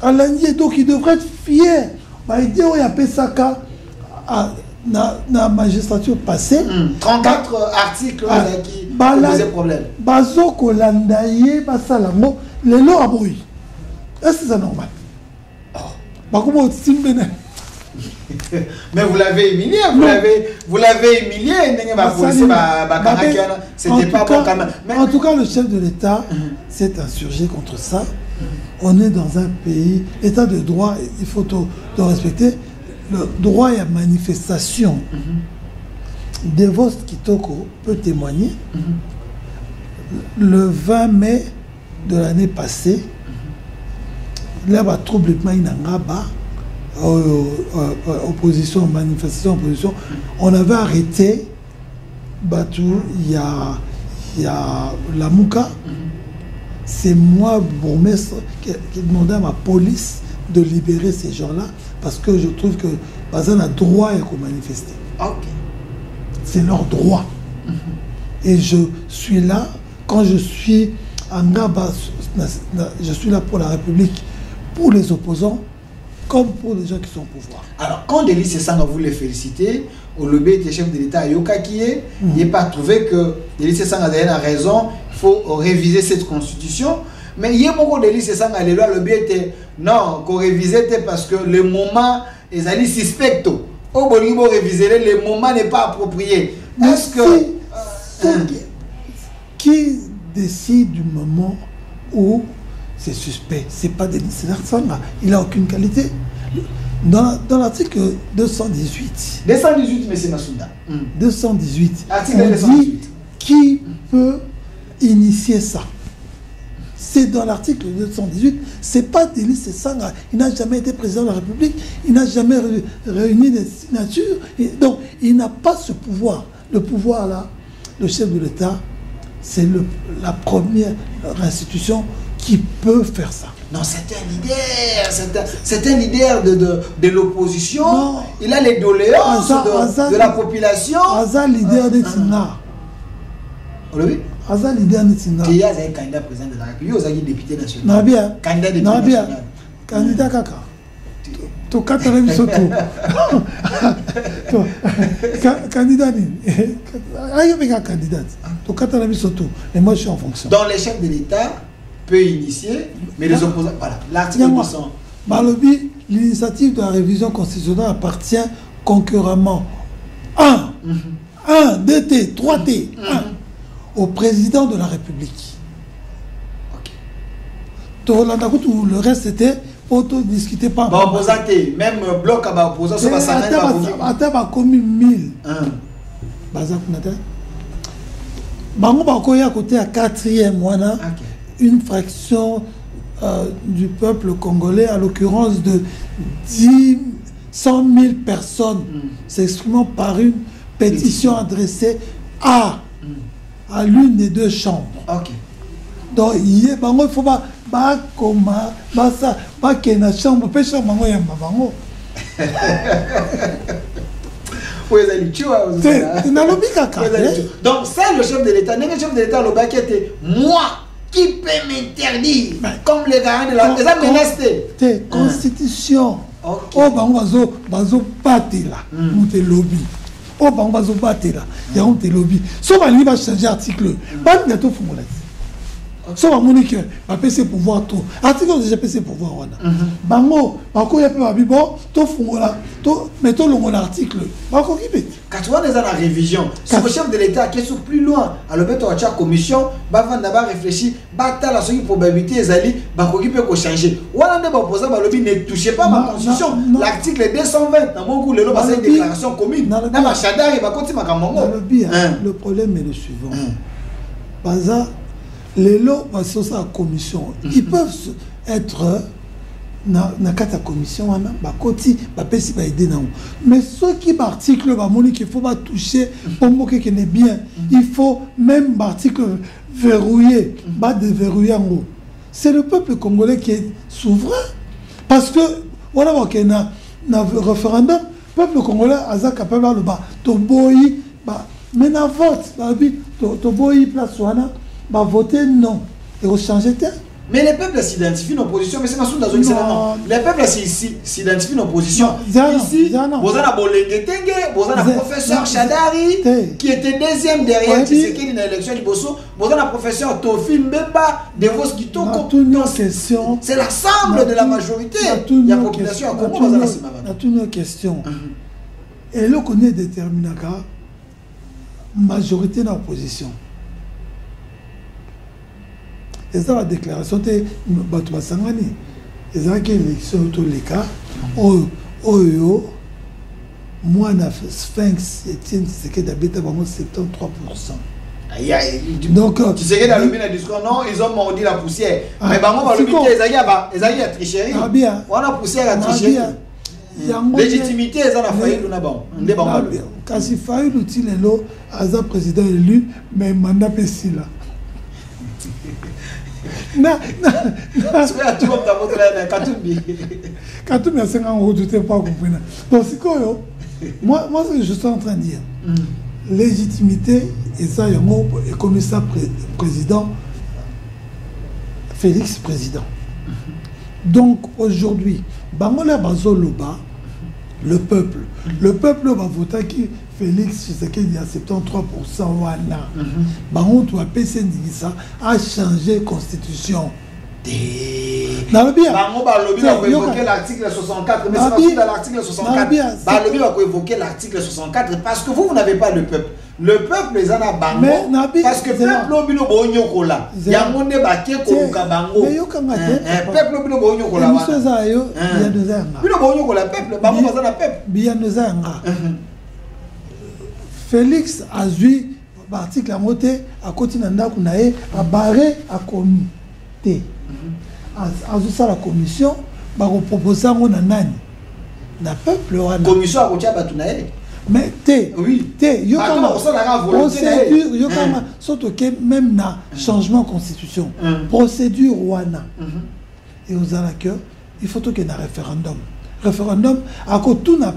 À la nier, donc il devrait être fier. Il dit, il y a Pesaka dans la magistrature passée. 34 articles qui posaient problème. Bazo Kolandaye, Basalamo, les lois à bruit. Est-ce que c'est normal? Mais vous l'avez humilié, vous l'avez humilié, c'était pas bon quand même. En tout cas, le chef de l'État s'est insurgé contre ça. On est dans un pays, état de droit, il faut le respecter. Le droit et la manifestation. Devos Kitoko peut témoigner. Le 20 mai de l'année passée, là, il y a trouble opposition, manifestation, opposition. On avait arrêté Batou, il y a la Mouka. C'est moi, bourgmestre, qui demandais à ma police de libérer ces gens-là parce que je trouve que Bazan a droit à manifester. C'est leur droit. Et je suis là, quand je suis en Ngaba, je suis là pour la République, pour les opposants, comme pour les gens qui sont au pouvoir. Alors, quand Délice Sanga vous les félicitez, au lobby était chef de l'État, Yoka qui est, il n'est pas trouvé que Délice Sanga a raison, il faut réviser cette constitution. Mais il y a beaucoup de Délice Sanga, le lobby était non, qu'on révisait parce que le moment est allé suspect. Au Bolivie, réviser, le moment n'est pas approprié. Est-ce que. Qui décide du moment où c'est suspect? C'est pas Délice Sanga, il n'a aucune qualité. Dans l'article 218. 218, M. Massounda. 218. Article on 218. dit qui peut initier ça? C'est dans l'article 218. C'est pas Délice Sanga. Il n'a jamais été président de la République. Il n'a jamais réuni des signatures. Donc, il n'a pas ce pouvoir. Le pouvoir là, le chef de l'État, c'est la première institution qui peut faire ça. Non, c'est un leader, c'est un leader de l'opposition. Il a les doléances de la population. Aza leader de Tina. Aza leader Nitinga. Qui est candidat président de la République, vous avez député national. Nabia. Candidat député national. Candidat kaka. To katala biso to. Candidat ni. Ayo beka candidat. To katala biso to. Et moi je suis en fonction. Donc les chefs de l'État peut initier, mais les opposants, voilà, l'article 200. Balobi, l'initiative de la révision constitutionnelle appartient concurremment 1, 2T, 3T, 1 au président de la République. Ok. Le reste c'était auto-discuté par... Bah opposant, même bloc à opposant, ça va s'arrêter à Attends, commis 1000. Baza Kunate. Bango Bakoya côté à 4e, voilà. Une fraction du peuple congolais, à l'occurrence de 100 000 personnes, s'exprimant par une pétition adressée à l'une des deux chambres. Donc, il faut pas qu'il y ait une chambre, pas chambre, donc, c'est le chef de l'État. Le chef de l'État, le bac était moi. Qui peut m'interdire comme les garants de la menace constitution. Oh, bazo battre là, on te lobby. Oh, bazo battre là, il y a on te lobby. Sauf à lui va changer article. Pas de tout fond là. Sauf à Monique, va passer pouvoir tout. Article déjà passer pouvoir on a. Bango, bako ya pe bibo, tout fond là, tout mettons le article. Bako qui peut. Quand tu vois les la révision, c'est le chef de l'État qui est sur plus loin. Alors beto a commission, va d'abord réfléchir, bata la seule probabilité ezali, bako qui peut changer. Wala ne ba poser ba lobby ne touchez pas ma constitution. L'article 220 dans mon goût le c'est une déclaration commune. Na ma chadari ba koti makamongo. Le problème est le suivant. Baza les lots sur sa commission, ils peuvent être na kata commission wana ba koti ba pesi ba aider na. Mais ceux qui article ba moni qu'il faut pas toucher pour moquer qui n'est bien, il faut même article verrouiller, ba déverrouiller en haut. C'est le peuple congolais qui est souverain parce que voilà qu'il na référendum, peuple congolais a capable le ba to boyi ba mais na vote ba bi to boyi place wana va voter non et au changer terme. Mais les peuples s'identifient en opposition, mais c'est ma soute les peuples s'identifient en opposition. Ici, vous avez un Bolenge, vous avez un professeur Chadari qui était deuxième derrière Tshisekedi dans l'élection du Bosso, vous avez un professeur Tofil Mbemba de Vos Kitoko. C'est l'ensemble de la majorité. Il y a la population à Congo. C'est une question. Et là, on est déterminé majorité dans l'opposition. Et ça, la déclaration de Batouba Sangani. Et ça, qui est l'élection de tous les cas, moi, na Sphinx, Etienne Tshisekedi habite à 73%. Donc, Tshisekedi a levé le discours, non, ils ont mordi la poussière. Mais Bango va lever, ils ont eu la tricherie. On a poussière à tricherie. Légitimité, ils ont failli là-bas. Quand il failli l'outil, le président élu, mais mandat pessi là. Katumbi a 5 ans, je ne sais pas comprendre. Donc, c'est quoi, moi, ce que je suis en train de dire, légitimité, et ça, il y a un commissaire président, Félix président. Donc, aujourd'hui, Bangola Bazoloba, le peuple va voter qui Félix Tshisekedi à 73% wana. Bango tu a PC ça a changé constitution. Bango va évoquer l'article 64, mais c'est pas dans l'article 64. Balobi va évoquer l'article 64 parce que vous n'avez pas le peuple. Le peuple les en a bango parce que peuple obino bonyo kola. Yamonde baké koka bango. Peuple obino bonyo kola wana. Il y a deux ans. Bino bonyo kola peuple, bango bazana peuple. Bien deux ans. Félix a vu l'article à moté à côté nanda kunae a barré à comité. À ça la commission va proposer un nani. Na peuple wana. Commission à côté batunae. Mais procédure, surtout que même na changement de constitution, procédure wana. Et aux acteurs, il faut qu'il y ait un référendum. Référendum, à côté tout n'a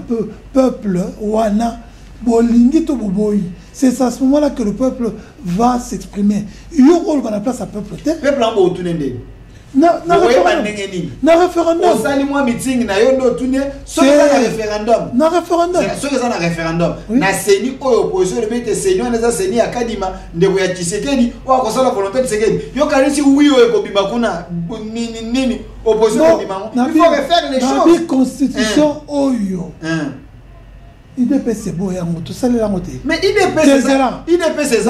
peuple wana, bolingi to boboyi. c'est à ce moment-là que le peuple va s'exprimer. Il y aura la place à peuple. Le peuple a beau tourner. Na référendum. Au sein moi meeting na yo no tourner sur le référendum. Na référendum. Sur le référendum. Na seni opposition le mettre seni on les seni akadima ndeko ya Tshisekedi ou akosa la volonté de Tshisekedi. Yo kanisi oui o ekobima kuna nini opposition ekobima. Il faut refaire les choses. La constitution oyo. IDP c'est beau yango tout ça là ngote. Mais IDP c'est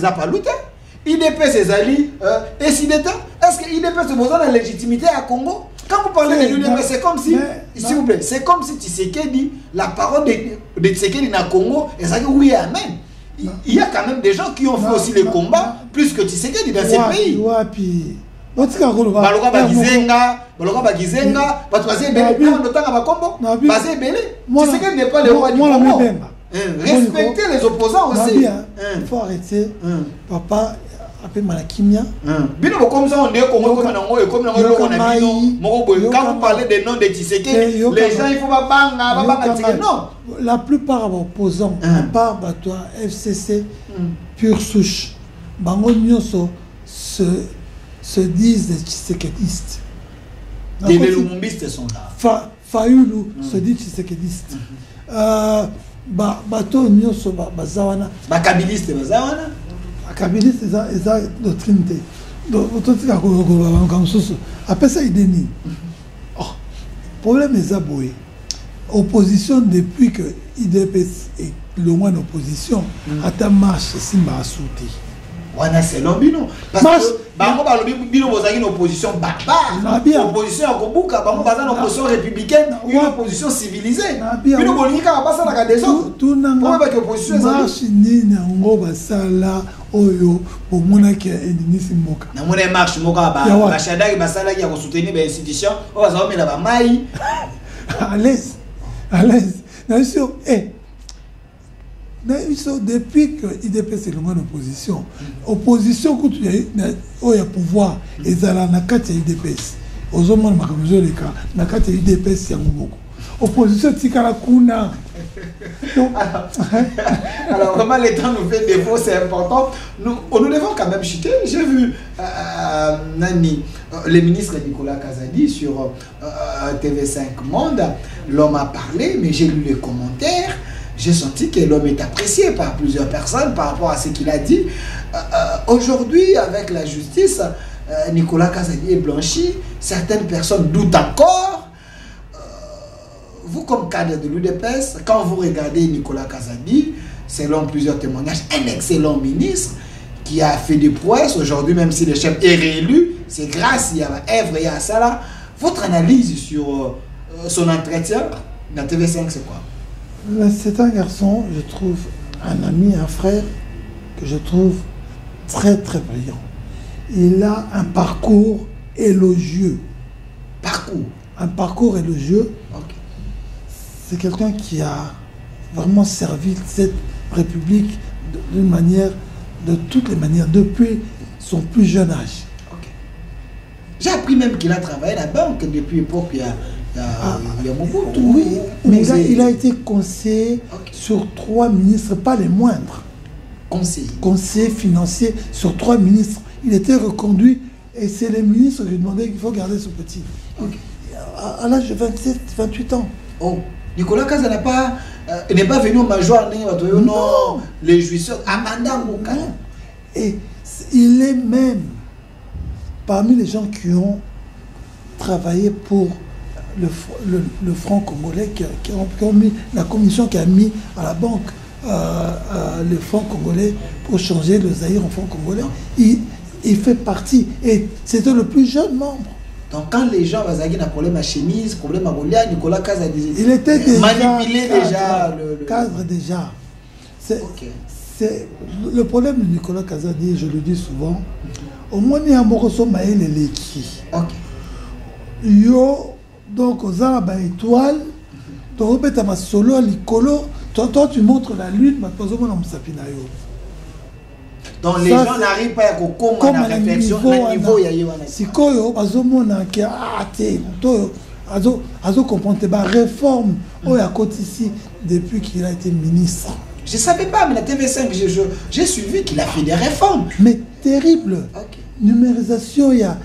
ça pas lutter. IDP c'est Ali et si d'État. Est-ce que IDP se besoin de la légitimité à Congo? Quand vous parlez de l'UDP, c'est comme si, s'il vous plaît, c'est comme si Tshisekedi, la parole de Tshisekedi dans Congo, et ça dit oui, amen. Il y a quand même des gens qui ont fait aussi les combats plus que Tshisekedi dans ces pays. Baloka Bagizenga, Tshisekedi n'est pas le roi du Congo. Respectez les opposants aussi. Il faut arrêter. Papa, appelle Malakimia. Bino comme ça, on est comme quand vous parlez des noms de Tshisekedi, les gens, il faut pas banga. Non. La plupart des opposants, à part toi, FCC, pure souche, Bango Nyoso se disent des Tshisekedistes. Les Lumumbistes sont là. Fayoulou se dit Tshisekediste. Bato Nyoso Bazawana. Bakabiliste Bazawana. Bakabiliste, c'est la doctrine. Donc, après ça, il dénie. Le problème est aboué. Opposition, depuis que l'IDPS est loin d'opposition, à ta marche, c'est ma souté. Wana c'est l'ambino. Parce que bango balobi bino bozaki une opposition barbare. Opposition à Kobuka, bango bazana une opposition républicaine, une opposition civilisée. Bino bolingi ka basa na ka des autres. Tout nanga. Pour que opposition marche ni nango basala oyo bomona ki endinisi mboka. Na mona marche moka ba shadaki basala ki ya ko soutenir ba institution, o bazao mela ba mai. À l'aise. Bien sûr, depuis que l'IDP est loin d'opposition, opposition quand il y a pouvoir, et ça la nakate IDPS. Aux hommes de Makamzo les cas, nakate IDPS y a beaucoup. Opposition tikala kuna. Alors vraiment le temps nous fait défaut, c'est important. Nous devons quand même chuter. J'ai vu le ministre Nicolas Kazadi sur TV5 Monde. L'homme a parlé, mais j'ai lu les commentaires. J'ai senti que l'homme est apprécié par plusieurs personnes par rapport à ce qu'il a dit. Aujourd'hui, avec la justice, Nicolas Kazadi est blanchi. Certaines personnes doutent encore. Vous, comme cadre de l'UDPS, quand vous regardez Nicolas Kazadi, selon plusieurs témoignages, un excellent ministre qui a fait des prouesses. Aujourd'hui, même si le chef est réélu, c'est grâce à Èvre et à Salah. Votre analyse sur son entretien dans TV5, c'est quoi? C'est un garçon, je trouve, un ami, un frère, que je trouve très très brillant. Il a un parcours élogieux. Un parcours élogieux. Okay. C'est quelqu'un qui a vraiment servi cette République d'une manière, de toutes les manières, depuis son plus jeune âge. Okay. J'ai appris même qu'il a travaillé à la banque depuis l'époque. Il y a beaucoup de oui, mais il a été conseiller sur 3 ministres, pas les moindres. Conseiller financier sur 3 ministres. Il était reconduit et c'est les ministres qui lui demandaient qu'il faut garder ce petit. À l'âge de 27, 28 ans. Oh, Nicolas Kaza n'est pas venu au major, non, les jouisseurs, Amanda Mouka. Et il est même parmi les gens qui ont travaillé pour le franc congolais, qui ont mis la commission qui a mis à la banque le franc congolais pour changer le Zaïre en franc congolais. Il fait partie et c'était le plus jeune membre. Donc quand les gens avaient un problème à chemise, problème à Golia, Nicolas Kaza disait, il était déjà manipulé déjà le cadre déjà. C'est le problème de Nicolas Kaza dit, je le dis souvent, au moins il y a un moroso maël et l'équi. Yo donc aux arbres à étoiles, tu repètes ma solo à l'icolo, toi tu montres la lune, mais pas au moins on s'appelle. Donc les gens n'arrivent pas à comprendre la réflexion, le niveau il y a. Si koyo bazomona ki ate, to azo comprendre ba réforme au à côté ici depuis qu'il a été ministre. Je ne savais pas, mais la TV5, j'ai suivi qu'il a fait des réformes. Mais terrible. Ok. Numérisation, il y a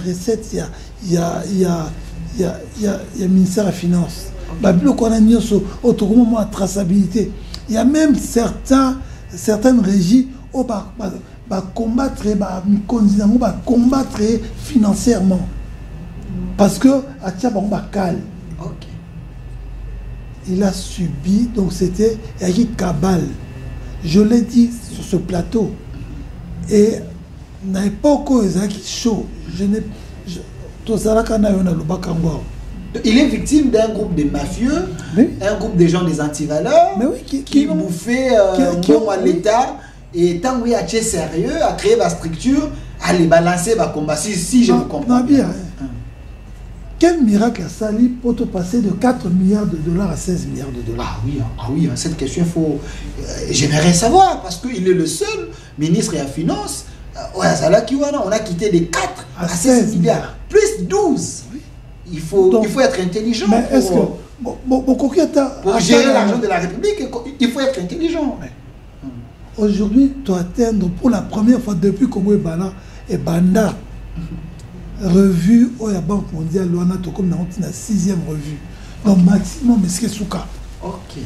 recettes, il y a ministère des Finances. On a mis autrement la traçabilité. Il y a même certaines régies où combattre financièrement. Parce que il a subi, donc c'était Eric Cabal. Je l'ai dit sur ce plateau. Et à l'époque où il est chaud, il est victime d'un groupe de mafieux, un groupe de gens des antivaleurs, qui bouffaient à l'État. Et tant qu'il a été sérieux, à créer la structure, à les balancer, à combattre. Si je vous comprends bien. Quel miracle a sali pour te passer de 4 milliards de dollars à 16 milliards de dollars? Ah oui, cette question, j'aimerais savoir, parce qu'il est le seul ministre des Finances. On a quitté de 4 à 16 milliards, plus 12. Oui. Il faut être intelligent. Mais est-ce que pour gérer l'argent de la République, il faut être intelligent. Aujourd'hui, tu atteindre pour la première fois depuis Congo et Banda, revue au Banque mondiale, comme dans la 6e revue. Donc, maximum, mais c'est Souka. Ok.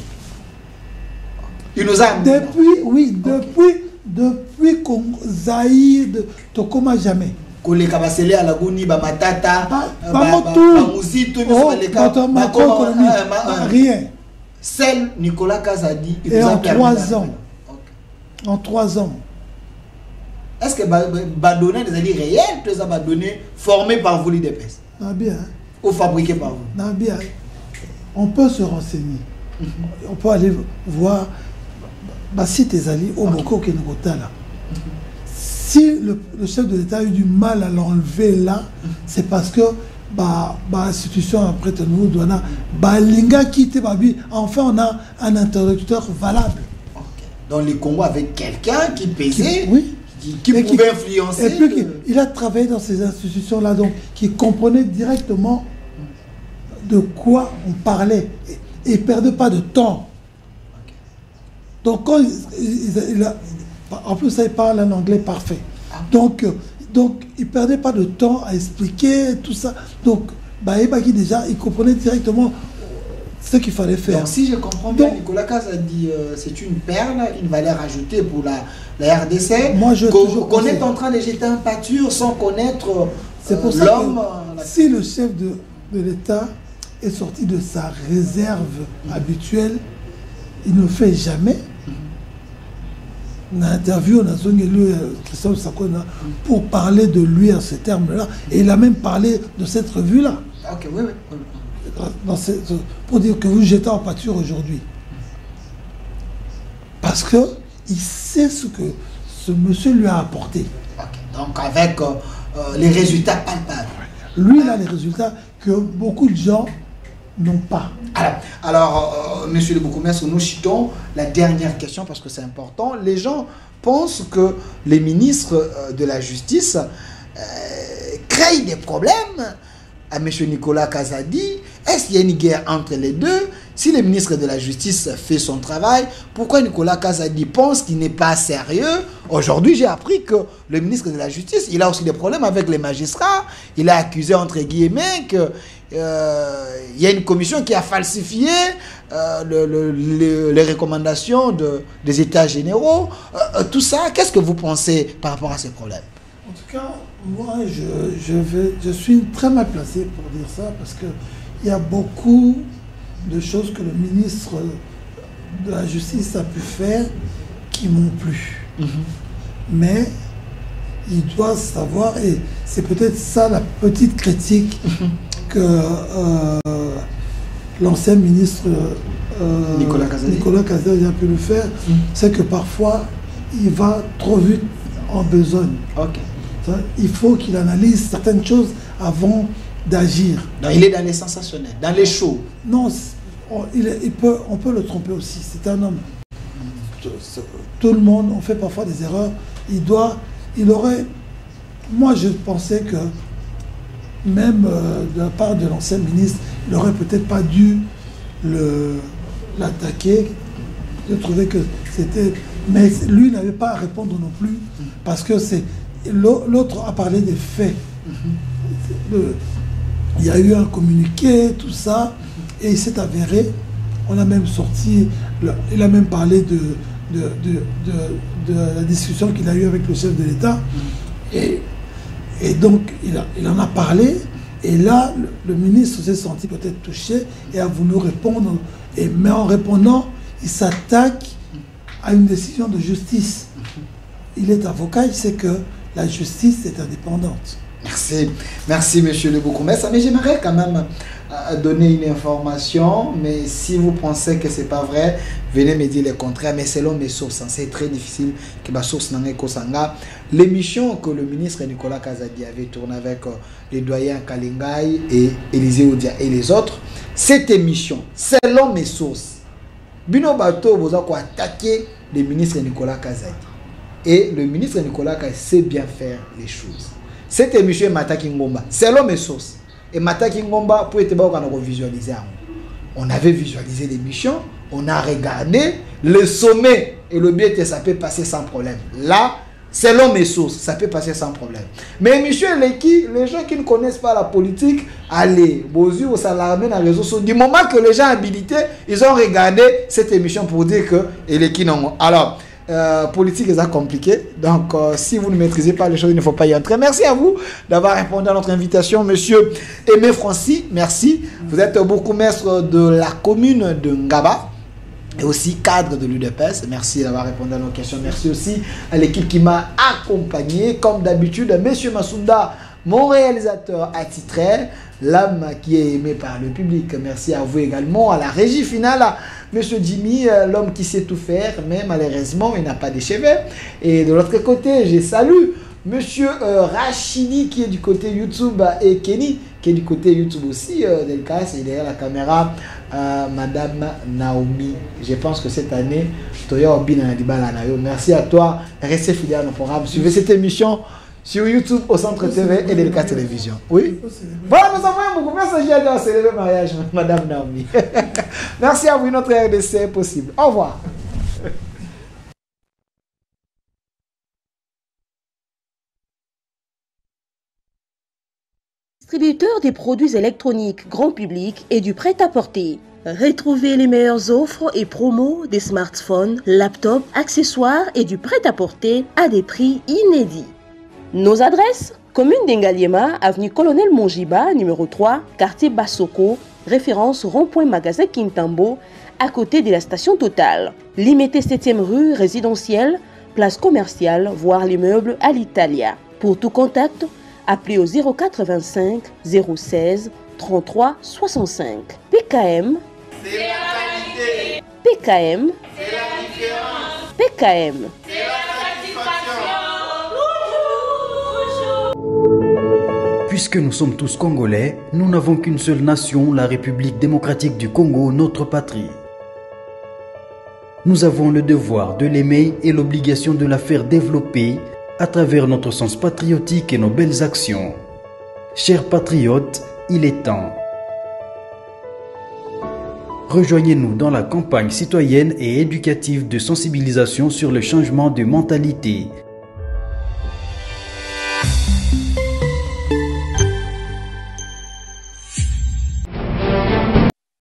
Il nous a depuis qu'on Zaïd, Tokoma jamais. Kole Kabasele à la Gouni, Matata, Mouzito, rien. Seul Nicolas Kazadi, il nous a permis. En 3 ans. Est-ce que Badonné des alliés réels, tu les as donné formés par vous l'IDPS? Bien. Ou fabriqués par vous? Bien. On peut se renseigner. On peut aller voir si tes alliés au Moko Kenogotala. Si le chef de l'État a eu du mal à l'enlever là, c'est parce que l'institution après nous doit Balinga quitte Babi. Enfin, on a un interlocuteur valable. Dans les Congo avec quelqu'un qui pesait, qui pouvait influencer. Et puis il a travaillé dans ces institutions-là, donc qui comprenait directement de quoi on parlait. Et il ne perdait pas de temps. Donc quand en plus, il parle un anglais parfait. Donc il ne perdait pas de temps à expliquer tout ça. Donc, déjà, il comprenait directement ce qu'il fallait faire. Donc, si je comprends bien, Nicolas Kaz a dit c'est une perle, une valeur ajoutée pour la RDC. Moi, qu'on est en train de jeter un pâture sans connaître l'homme. Si le chef de l'État est sorti de sa réserve habituelle, il ne le fait jamais. On a interviewé, on a sonné Christophe Sakona pour parler de lui en ces termes-là. Et il a même parlé de cette revue-là. Ok, oui. Pour dire que vous jetez en pâture aujourd'hui. Parce qu'il sait ce que ce monsieur lui a apporté. Okay. Donc avec les résultats palpables. Lui, il a les résultats que beaucoup de gens n'ont pas. Alors monsieur le Bourgmestre, nous citons la dernière question parce que c'est important. Les gens pensent que les ministres de la Justice créent des problèmes à M. Nicolas Kazadi. Est-ce qu'il y a une guerre entre les deux? Si le ministre de la Justice fait son travail, pourquoi Nicolas Kazadi pense qu'il n'est pas sérieux? Aujourd'hui, j'ai appris que le ministre de la Justice, il a aussi des problèmes avec les magistrats. Il a accusé, entre guillemets, que il y a une commission qui a falsifié les recommandations des États généraux. Tout ça, qu'est-ce que vous pensez par rapport à ces problèmes? En tout cas, moi, je suis très mal placé pour dire ça parce qu'il y a beaucoup de choses que le ministre de la Justice a pu faire qui m'ont plu. Mais il doit savoir, et c'est peut-être ça la petite critique que l'ancien ministre Nicolas Kazadi a pu le faire, c'est que parfois il va trop vite en besogne. Il faut qu'il analyse certaines choses avant d'agir. Il est dans les sensationnels, dans les shows. Non, on peut le tromper aussi. C'est un homme. Tout le monde, on fait parfois des erreurs. Moi, je pensais que même de la part de l'ancien ministre, il n'aurait peut-être pas dû l'attaquer Je trouvais que c'était... Mais lui n'avait pas à répondre non plus, parce que c'est... L'autre a parlé des faits. Il y a eu un communiqué, tout ça, et il s'est avéré, on a même sorti, il a même parlé de la discussion qu'il a eue avec le chef de l'État, et donc il en a parlé, et là, le ministre s'est senti peut-être touché et a voulu répondre, mais en répondant, il s'attaque à une décision de justice. Il est avocat, il sait que la justice est indépendante. Merci, merci monsieur Le Bourgmestre. Mais j'aimerais quand même donner une information, mais si vous pensez que c'est pas vrai, venez me dire le contraire. Mais selon mes sources, c'est très difficile que ma source n'en ait qu'au Sanga. L'émission que le ministre Nicolas Kazadi avait tournée avec les doyens Kalingai et Élisée Odia et les autres, cette émission, selon mes sources, Bino Bato vous a attaqué le ministre Nicolas Kazadi. Et le ministre Nicolas Kazadi sait bien faire les choses. Cette émission est Mataki Ngomba, selon mes sources. Et Mataki Ngomba, pour être bon, on a visualisé. On avait visualisé l'émission, on a regardé le sommet et le bien ça peut passer sans problème. Là, selon mes sources, ça peut passer sans problème. Mais l'émission, les gens qui ne connaissent pas la politique, allez, Bozu, au Salamé, dans les réseaux sociaux, du moment que les gens habilités, ils ont regardé cette émission pour dire que les qui n'ont. Alors, politique est compliqué, donc si vous ne maîtrisez pas les choses, il ne faut pas y entrer. Merci à vous d'avoir répondu à notre invitation, monsieur Aimé Francis. Merci. Vous êtes bourgmestre de la commune de Ngaba et aussi cadre de l'UDPS. Merci d'avoir répondu à nos questions. Merci aussi à l'équipe qui m'a accompagné, comme d'habitude, monsieur Massounda, mon réalisateur attitré, l'âme qui est aimé par le public. Merci à vous également, à la régie finale, monsieur Jimmy, l'homme qui sait tout faire, mais malheureusement, il n'a pas de cheveux. Et de l'autre côté, je salue monsieur Rachidi qui est du côté YouTube et Kenny qui est du côté YouTube aussi. Delkas et derrière la caméra, madame Naomi. Je pense que cette année, Toya Obina Nadibala Nayo. Merci à toi. Restez fidèles à nos programmes. Suivez cette émission sur YouTube, au Centre TV et Delkas Télévision. Oui. Voilà, nous avons beaucoup de messages à célébrer le mariage, madame Naomi. Merci à vous, notre RDC est possible. Au revoir. Distributeur des produits électroniques grand public et du prêt-à-porter. Retrouvez les meilleures offres et promos des smartphones, laptops, accessoires et du prêt-à-porter à des prix inédits. Nos adresses: commune d'Engaliema, avenue Colonel Mongiba, numéro 3, quartier Bassoko, référence rond-point magasin Kintambo, à côté de la station Total. Limité 7e rue, résidentielle, place commerciale, voire l'immeuble à l'Italia. Pour tout contact, appelez au 085 016 33 65. PKM, c'est la qualité. PKM, c'est la différence. PKM, c'est la satisfaction. Puisque nous sommes tous Congolais, nous n'avons qu'une seule nation, la République démocratique du Congo, notre patrie. Nous avons le devoir de l'aimer et l'obligation de la faire développer à travers notre sens patriotique et nos belles actions. Chers patriotes, il est temps. Rejoignez-nous dans la campagne citoyenne et éducative de sensibilisation sur le changement de mentalité